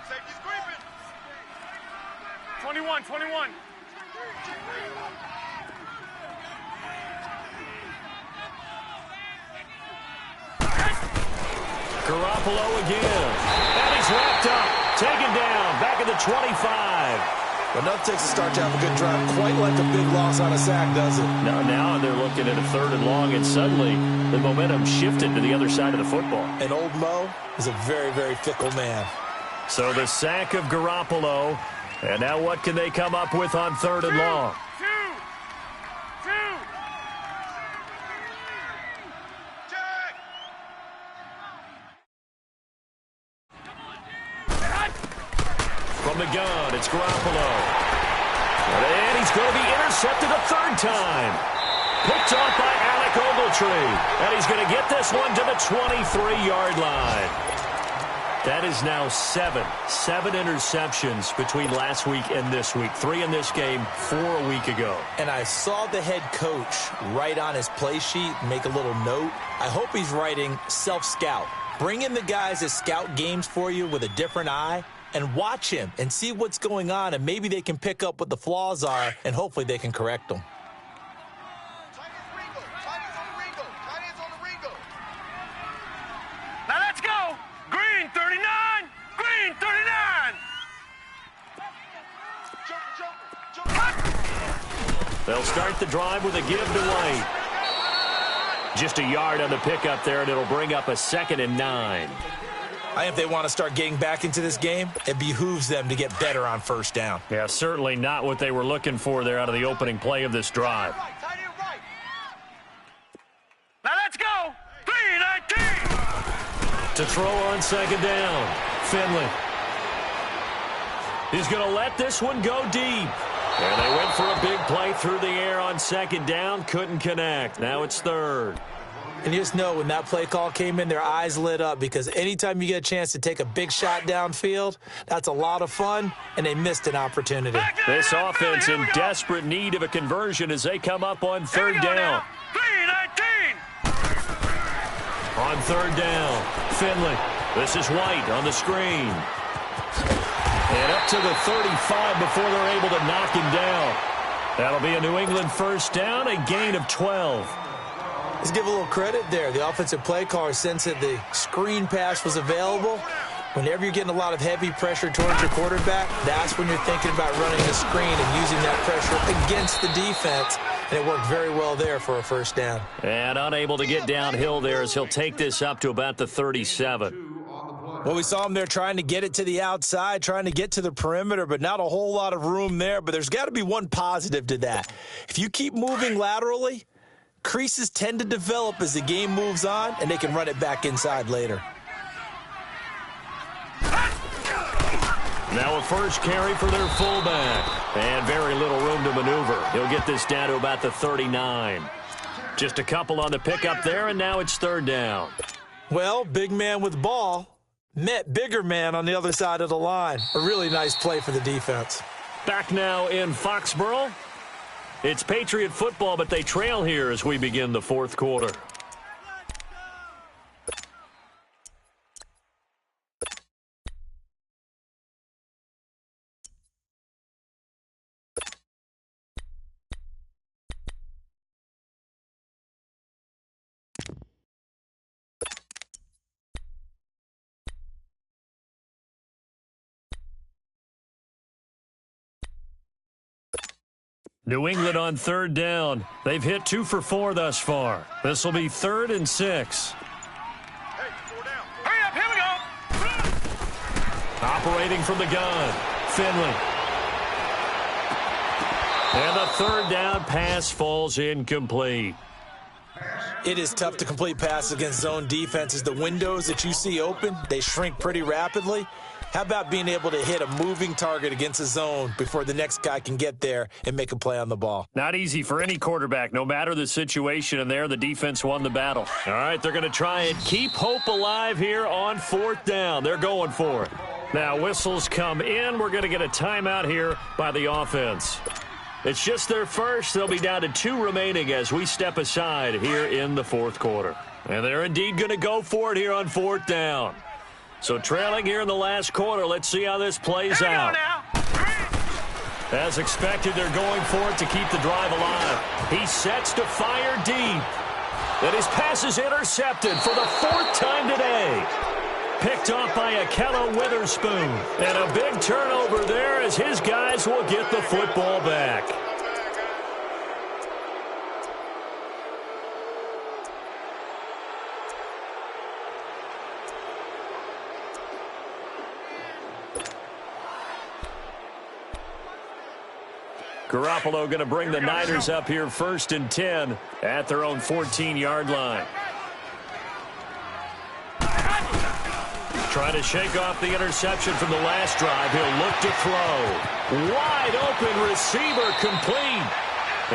Speaker 3: Safety's creeping. 21.
Speaker 2: Garoppolo again. And he's wrapped up. Taken down. Back at the 25.
Speaker 4: Well, nothing takes a start to have a good drive quite like a big loss on a sack, does it?
Speaker 2: Now they're looking at a 3rd and long, and suddenly the momentum shifted to the other side of the football.
Speaker 4: And old Mo is a very, very fickle man.
Speaker 2: So the sack of Garoppolo. And now what can they come up with on 3rd and long?
Speaker 3: Two.
Speaker 2: From the gun, it's Garoppolo. And he's going to be intercepted a 3rd time. Picked off by Alec Ogletree. And he's going to get this one to the 23-yard line. That is now 7 interceptions between last week and this week. 3 in this game, 4 a week ago.
Speaker 4: And I saw the head coach write on his play sheet, make a little note. I hope he's writing self-scout. Bring in the guys that scout games for you with a different eye and watch him and see what's going on, and maybe they can pick up what the flaws are, and hopefully they can correct them.
Speaker 3: Now let's go. Green 39. Green 39.
Speaker 2: They'll start the drive with a give to White. Just a yard on the pickup there, and it'll bring up a 2nd and 9.
Speaker 4: I think if they want to start getting back into this game, it behooves them to get better on 1st down.
Speaker 2: Yeah, certainly not what they were looking for there out of the opening play of this drive.
Speaker 3: Now let's go. 319.
Speaker 2: To throw on 2nd down, Finley. He's going to let this one go deep. And they went for a big play through the air on 2nd down. Couldn't connect. Now it's 3rd.
Speaker 4: And you just know when that play call came in, their eyes lit up, because anytime you get a chance to take a big shot downfield, that's a lot of fun, and they missed an opportunity.
Speaker 2: This offense in desperate need of a conversion as they come up on 3rd down.
Speaker 3: 319.
Speaker 2: On 3rd down, Finley. This is White on the screen. And up to the 35 before they're able to knock him down. That'll be a New England 1st down, a gain of 12.
Speaker 4: Let's give a little credit there. The offensive play caller sensed that the screen pass was available. Whenever you're getting a lot of heavy pressure towards your quarterback, that's when you're thinking about running a screen and using that pressure against the defense. And it worked very well there for a 1st down.
Speaker 2: And unable to get downhill there as he'll take this up to about the 37.
Speaker 4: Well, we saw him there trying to get it to the outside, trying to get to the perimeter, but not a whole lot of room there. But there's got to be one positive to that. If you keep moving laterally, creases tend to develop as the game moves on, and they can run it back inside later.
Speaker 2: Now a first carry for their fullback. And very little room to maneuver. He'll get this down to about the 39. Just a couple on the pickup there, and now it's third down.
Speaker 4: Well, big man with ball met bigger man on the other side of the line. A really nice play for the defense.
Speaker 2: Back now in Foxborough. It's Patriot football, but they trail here as we begin the fourth quarter. New England on third down. They've hit 2 for 4 thus far. This will be 3rd and 6.
Speaker 3: Hey, 4 down. Hurry up, here we go.
Speaker 2: Operating from the gun, Finley. And the third down pass falls incomplete.
Speaker 4: It is tough to complete passes against zone defenses. The windows that you see open, they shrink pretty rapidly. How about being able to hit a moving target against a zone before the next guy can get there and make a play on the ball?
Speaker 2: Not easy for any quarterback, no matter the situation, and there the defense won the battle. All right, they're going to try and keep hope alive here on 4th down. They're going for it. Now whistles come in. We're going to get a timeout here by the offense. It's just their first. They'll be down to 2 remaining as we step aside here in the fourth quarter. And they're indeed going to go for it here on 4th down. So trailing here in the last quarter, let's see how this plays out. As expected, they're going for it to keep the drive alive. He sets to fire deep. And his pass is intercepted for the 4th time today. Picked off by Akello Witherspoon. And a big turnover there as his guys will get the football back. Garoppolo going to bring the Niners up here 1st and 10 at their own 14-yard line. Trying to shake off the interception from the last drive. He'll look to throw. Wide open receiver complete.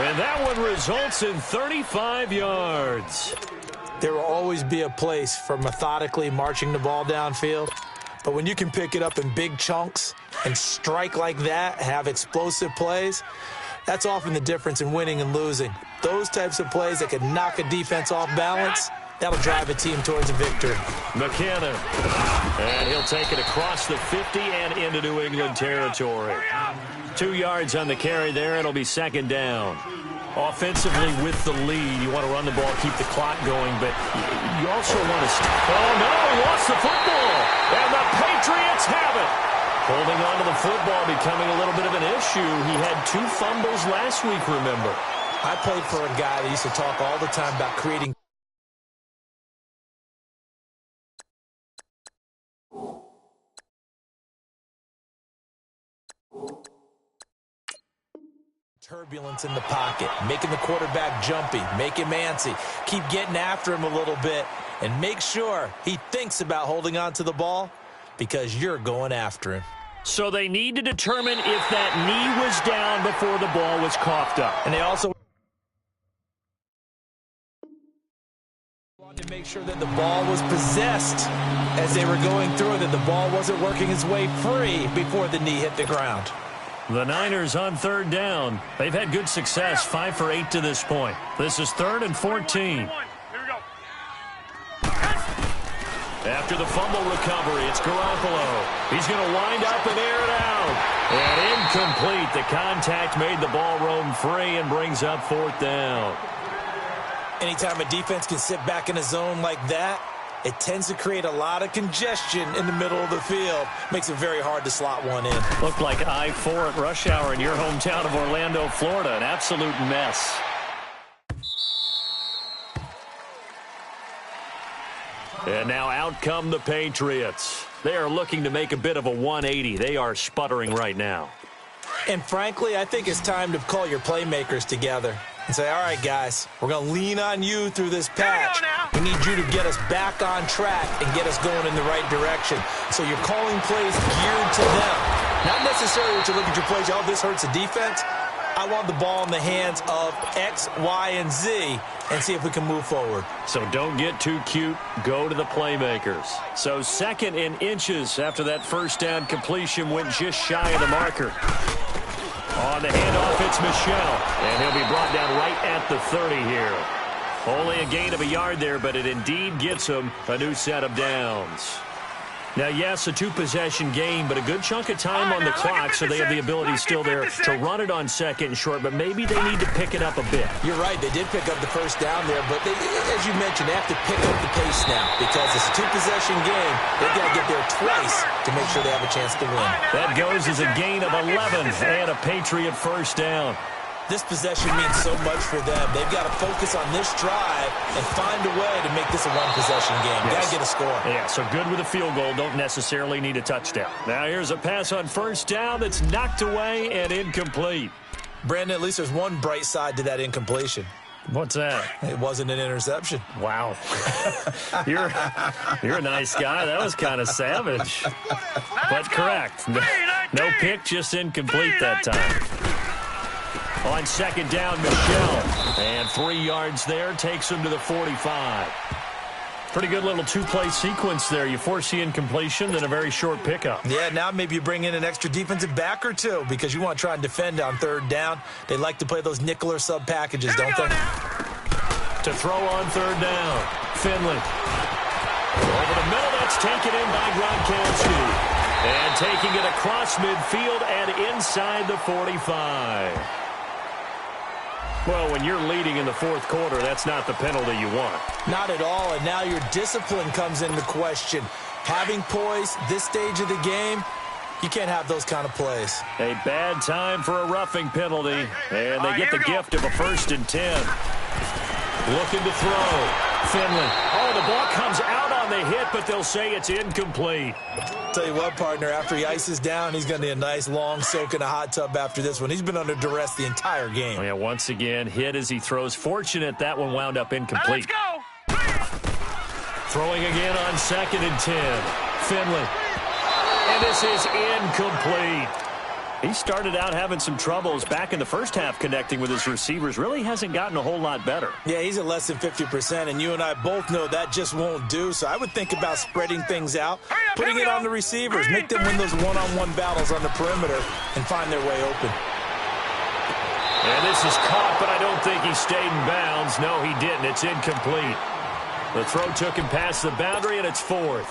Speaker 2: And that one results in 35 yards.
Speaker 4: There will always be a place for methodically marching the ball downfield. But when you can pick it up in big chunks and strike like that, have explosive plays, that's often the difference in winning and losing. Those types of plays that can knock a defense off balance, that'll drive a team towards a victory.
Speaker 2: McKinnon. And he'll take it across the 50 and into New England territory. 2 yards on the carry there. It'll be 2nd down. Offensively with the lead, you want to run the ball, keep the clock going, but you also want to oh, no, he lost the football. And the Patriots have it. Holding on to the football becoming a little bit of an issue. He had 2 fumbles last week, remember.
Speaker 4: I played for a guy that used to talk all the time about creating turbulence in the pocket, making the quarterback jumpy, make him antsy, keep getting after him a little bit, and make sure he thinks about holding on to the ball because you're going after him.
Speaker 2: So they need to determine if that knee was down before the ball was coughed up.
Speaker 4: And they also wanted to make sure that the ball was possessed as they were going through it, that the ball wasn't working its way free before the knee hit the ground.
Speaker 2: The Niners on 3rd down. They've had good success, 5 for 8 to this point. This is 3rd and 14.
Speaker 3: Here we go.
Speaker 2: After the fumble recovery, it's Garoppolo. He's going to wind up and air it out. And incomplete. The contact made the ball roam free and brings up 4th down.
Speaker 4: Anytime a defense can sit back in a zone like that, it tends to create a lot of congestion in the middle of the field. Makes it very hard to slot one in.
Speaker 2: Looked like I-4 at rush hour in your hometown of Orlando, Florida. An absolute mess. And now out come the Patriots. They are looking to make a bit of a 180. They are sputtering right now.
Speaker 4: And frankly, I think it's time to call your playmakers together and say, all right, guys, we're going to lean on you through this patch. We need you to get us back on track and get us going in the right direction. So you're calling plays geared to them. Not necessarily to look at your plays, oh, this hurts the defense. I want the ball in the hands of X, Y, and Z and see if we can move forward.
Speaker 2: So don't get too cute. Go to the playmakers. So 2nd and inches after that first down completion went just shy of the marker. On the handoff, it's Michel. And he'll be brought down right at the 30 here. Only a gain of a yard there, but it indeed gets him a new set of downs. Now, yes, a 2-possession game, but a good chunk of time on the clock, so they have the ability still there to run it on 2nd and short, but maybe they need to pick it up a bit.
Speaker 4: You're right. They did pick up the first down there, but they, as you mentioned, they have to pick up the pace now because it's a 2-possession game. They've got to get there twice to make sure they have a chance to win.
Speaker 2: That goes as a gain of 11 and a Patriot first down.
Speaker 4: This possession means so much for them. They've got to focus on this drive and find a way to make this a 1-possession game.
Speaker 2: Yes.
Speaker 4: Got to get a score.
Speaker 2: Yeah, so good with a field goal. Don't necessarily need a touchdown. Now here's a pass on first down that's knocked away and incomplete.
Speaker 4: Brandon, at least there's one bright side to that incompletion.
Speaker 2: What's that?
Speaker 4: It wasn't an interception.
Speaker 2: Wow. You're a nice guy. That was kind of savage. But correct. No pick, just incomplete that time. On 2nd down, Michel. And 3 yards there takes him to the 45. Pretty good little 2-play sequence there. You force the incompletion, then a very short pickup.
Speaker 4: Yeah, now maybe you bring in an extra defensive back or two because you want to try and defend on 3rd down. They like to play those nickel or sub packages, don't they?
Speaker 2: To throw on 3rd down, Finley. Over the middle, that's taken in by Gronkowski. And taking it across midfield and inside the 45. Well, when you're leading in the 4th quarter, that's not the penalty you want.
Speaker 4: Not at all, and now your discipline comes into question. Having poise this stage of the game, you can't have those kind of plays.
Speaker 2: A bad time for a roughing penalty, and they get the gift of a 1st and 10. Looking to throw. Finley. Oh, the ball comes out on the hit, but they'll say it's incomplete.
Speaker 4: Tell you what, partner, after he ices down, he's going to need a nice long soak in a hot tub after this one. He's been under duress the entire game.
Speaker 2: Oh, yeah, once again, hit as he throws. Fortunate that one wound up incomplete.
Speaker 3: Let's go.
Speaker 2: Throwing again on 2nd and 10. Finley. And this is incomplete. He started out having some troubles back in the first half connecting with his receivers. Really hasn't gotten a whole lot better.
Speaker 4: Yeah, he's at less than 50%, and you and I both know that just won't do. So I would think about spreading things out, putting it on the receivers, make them win those one-on-one battles on the perimeter, and find their way open.
Speaker 2: And this is caught, but I don't think he stayed in bounds. No, he didn't. It's incomplete. The throw took him past the boundary, and it's 4th.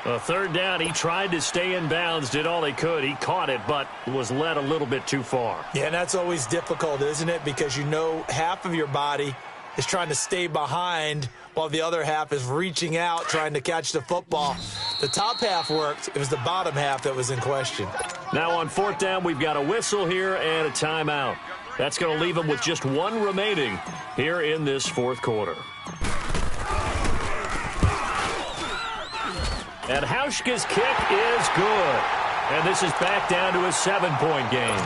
Speaker 2: A 3rd down, he tried to stay in bounds, did all he could. He caught it, but was led a little bit too far.
Speaker 4: Yeah, and that's always difficult, isn't it? Because you know half of your body is trying to stay behind while the other half is reaching out, trying to catch the football. The top half worked. It was the bottom half that was in question.
Speaker 2: Now on 4th down, we've got a whistle here and a timeout. That's going to leave them with just 1 remaining here in this 4th quarter. And Hauschka's kick is good. And this is back down to a 7-point game.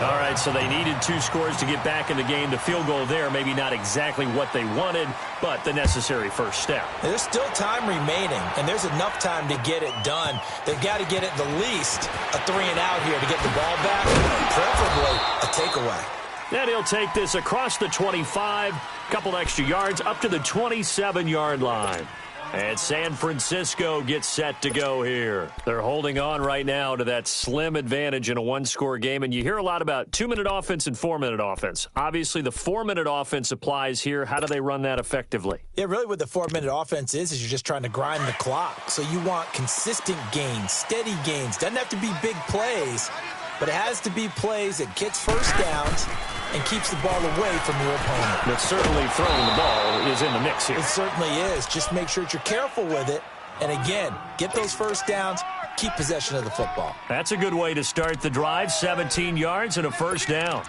Speaker 2: All right, so they needed 2 scores to get back in the game. The field goal there, maybe not exactly what they wanted, but the necessary first step.
Speaker 4: There's still time remaining, and there's enough time to get it done. They've got to get it the least a 3-and-out here to get the ball back, preferably a takeaway.
Speaker 2: Then he'll take this across the 25, couple extra yards, up to the 27-yard line. And San Francisco gets set to go here. They're holding on right now to that slim advantage in a 1-score game. And you hear a lot about 2-minute offense and 4-minute offense. Obviously, the 4-minute offense applies here. How do they run that effectively?
Speaker 4: Yeah, really what the 4-minute offense is you're just trying to grind the clock. So you want consistent gains, steady gains. Doesn't have to be big plays, but it has to be plays that gets first downs and keeps the ball away from your opponent.
Speaker 2: But certainly throwing the ball is in the mix here.
Speaker 4: It certainly is. Just make sure that you're careful with it. And again, get those first downs, keep possession of the football.
Speaker 2: That's a good way to start the drive. 17 yards and a first down.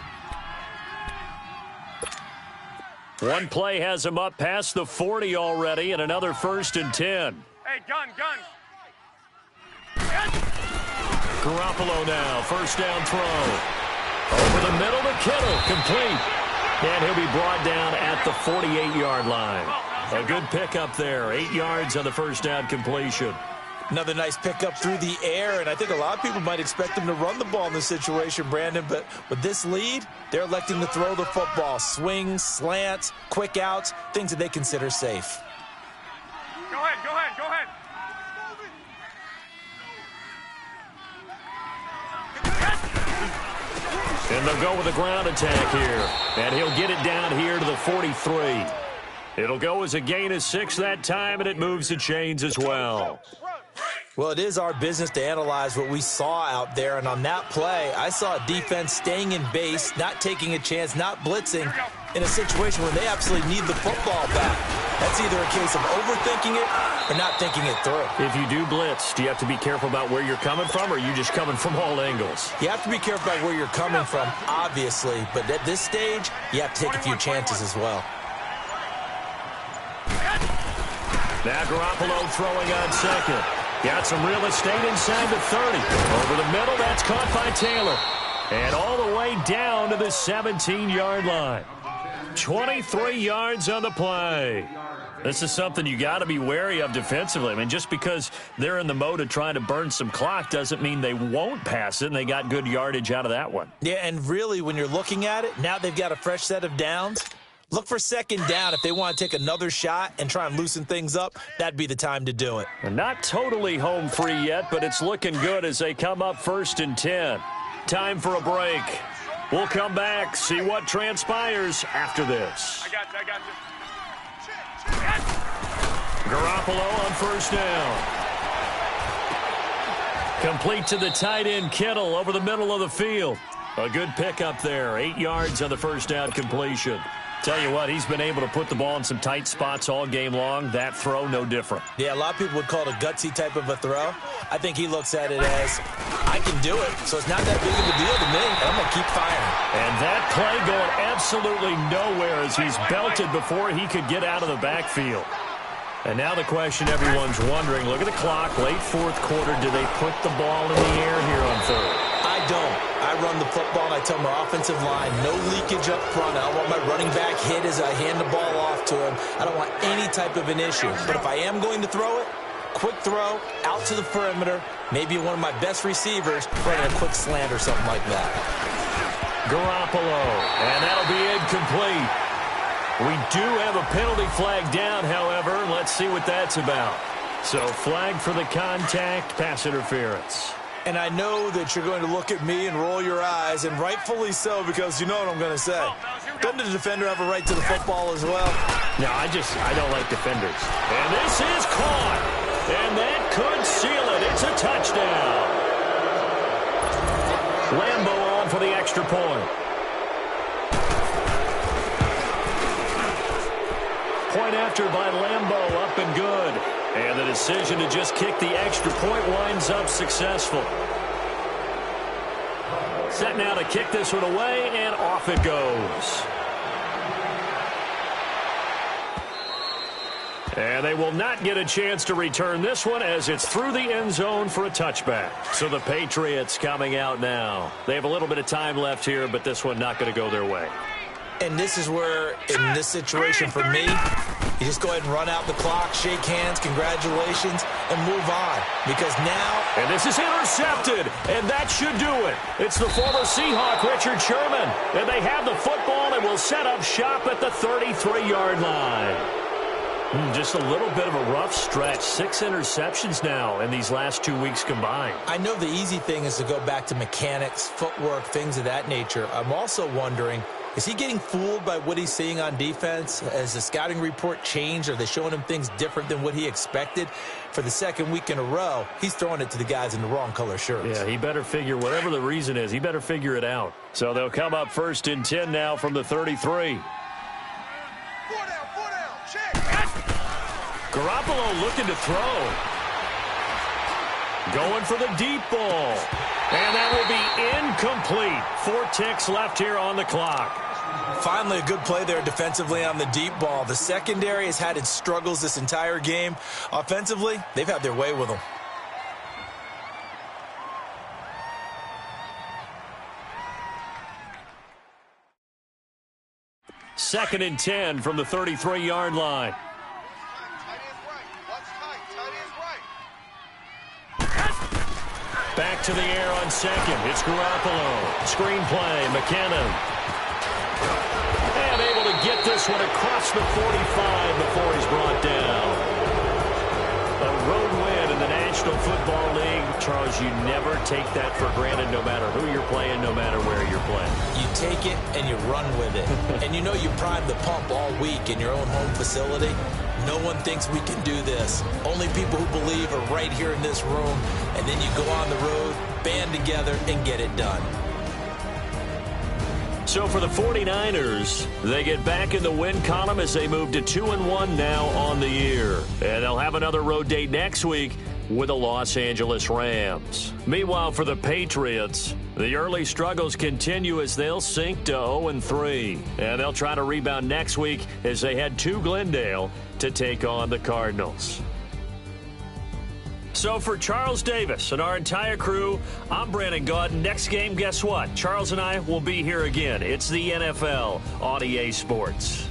Speaker 2: One play has him up past the 40 already and another 1st and 10.
Speaker 3: Hey, gun.
Speaker 2: Garoppolo now, first down throw. Over the middle to Kittle, complete. And he'll be brought down at the 48-yard line. A good pickup there, 8 yards on the first down completion.
Speaker 4: Another nice pickup through the air, and I think a lot of people might expect him to run the ball in this situation, Brandon, but with this lead, they're electing to throw the football. Swings, slants, quick outs, things that they consider safe.
Speaker 3: Go ahead, go ahead, go ahead.
Speaker 2: And they'll go with a ground attack here. And he'll get it down here to the 43. It'll go as a gain of 6 that time, and it moves the chains as well.
Speaker 4: Well, it is our business to analyze what we saw out there, and on that play, I saw a defense staying in base, not taking a chance, not blitzing, in a situation where they absolutely need the football back. That's either a case of overthinking it or not thinking it through.
Speaker 2: If you do blitz, do you have to be careful about where you're coming from, or are you just coming from all angles?
Speaker 4: You have to be careful about where you're coming from, obviously, but at this stage, you have to take a few chances as well.
Speaker 2: Now Garoppolo throwing on second. Got some real estate inside the 30. Over the middle, that's caught by Taylor. And all the way down to the 17-yard line. 23 yards on the play. This is something you got to be wary of defensively. I mean, just because they're in the mode of trying to burn some clock doesn't mean they won't pass it, and they got good yardage out of that one.
Speaker 4: Yeah, and really, when you're looking at it, now they've got a fresh set of downs. Look for second down. If they want to take another shot and try and loosen things up, that'd be the time to do it.
Speaker 2: Not totally home free yet, but it's looking good as they come up 1st and 10. Time for a break. We'll come back, see what transpires after this.
Speaker 3: I got you.
Speaker 2: Garoppolo on first down. Complete to the tight end, Kittle, over the middle of the field. A good pickup there, 8 yards on the first down completion. Tell you what, he's been able to put the ball in some tight spots all game long. That throw, no different.
Speaker 4: Yeah, a lot of people would call it a gutsy type of a throw. I think he looks at it as, I can do it, so it's not that big of a deal to me, and I'm going to keep firing.
Speaker 2: And that play going absolutely nowhere as he's belted before he could get out of the backfield. And now the question everyone's wondering, look at the clock, late 4th quarter, do they put the ball in the air here on 3rd?
Speaker 4: I don't. I run the football, and I tell my offensive line, no leakage up front. I don't want my running back hit as I hand the ball off to him. I don't want any type of an issue. But if I am going to throw it, quick throw, out to the perimeter, maybe one of my best receivers running a quick slant or something like that.
Speaker 2: Garoppolo, and that'll be incomplete. We do have a penalty flag down, however. Let's see what that's about. So flag for the contact, pass interference.
Speaker 4: And I know that you're going to look at me and roll your eyes, and rightfully so, because you know what I'm going to say. Doesn't the defender have a right to the football as well?
Speaker 2: No, I don't like defenders. And this is caught. And that could seal it. It's a touchdown. Lambo on for the extra point. Point after by Lambo, up and good. And the decision to just kick the extra point winds up successful. Set now to kick this one away, and off it goes. And they will not get a chance to return this one as it's through the end zone for a touchback. So the Patriots coming out now. They have a little bit of time left here, but this one not going to go their way.
Speaker 4: And this is where, in this situation for me, you just go ahead and run out the clock, shake hands, congratulations, and move on. Because now...
Speaker 2: And this is intercepted, and that should do it. It's the former Seahawk, Richard Sherman. And they have the football and will set up shop at the 33-yard line. Just a little bit of a rough stretch. 6 interceptions now in these last 2 weeks combined.
Speaker 4: I know the easy thing is to go back to mechanics, footwork, things of that nature. I'm also wondering... is he getting fooled by what he's seeing on defense? Has the scouting report changed? Are they showing him things different than what he expected? For the second week in a row, he's throwing it to the guys in the wrong color shirts.
Speaker 2: Yeah, he better figure, whatever the reason is, he better figure it out. So they'll come up 1st and 10 now from the 33.
Speaker 3: 4 down, check.
Speaker 2: Garoppolo looking to throw. Going for the deep ball. And that will be incomplete. 4 ticks left here on the clock.
Speaker 4: Finally, a good play there defensively on the deep ball. The secondary has had its struggles this entire game. Offensively, they've had their way with them.
Speaker 2: 2nd and 10 from the 33-yard line. Back to the air on 2nd. It's Garoppolo. Screen play. McKinnon. And able to get this one across the 45 before he's brought down. A road win in the National Football League. Charles, you never take that for granted no matter who you're playing, no matter where you're playing.
Speaker 4: You take it and you run with it. And you know you prime the pump all week in your own home facility. No one thinks we can do this. Only people who believe are right here in this room. And then you go on the road, band together, and get it done.
Speaker 2: So for the 49ers, they get back in the win column as they move to 2-1 now on the year. And they'll have another road date next week with the Los Angeles Rams. Meanwhile, for the Patriots, the early struggles continue as they'll sink to 0-3. And they'll try to rebound next week as they head to Glendale to take on the Cardinals. So for Charles Davis and our entire crew, I'm Brandon Gaudin. Next game, guess what? Charles and I will be here again. It's the NFL on EA Sports.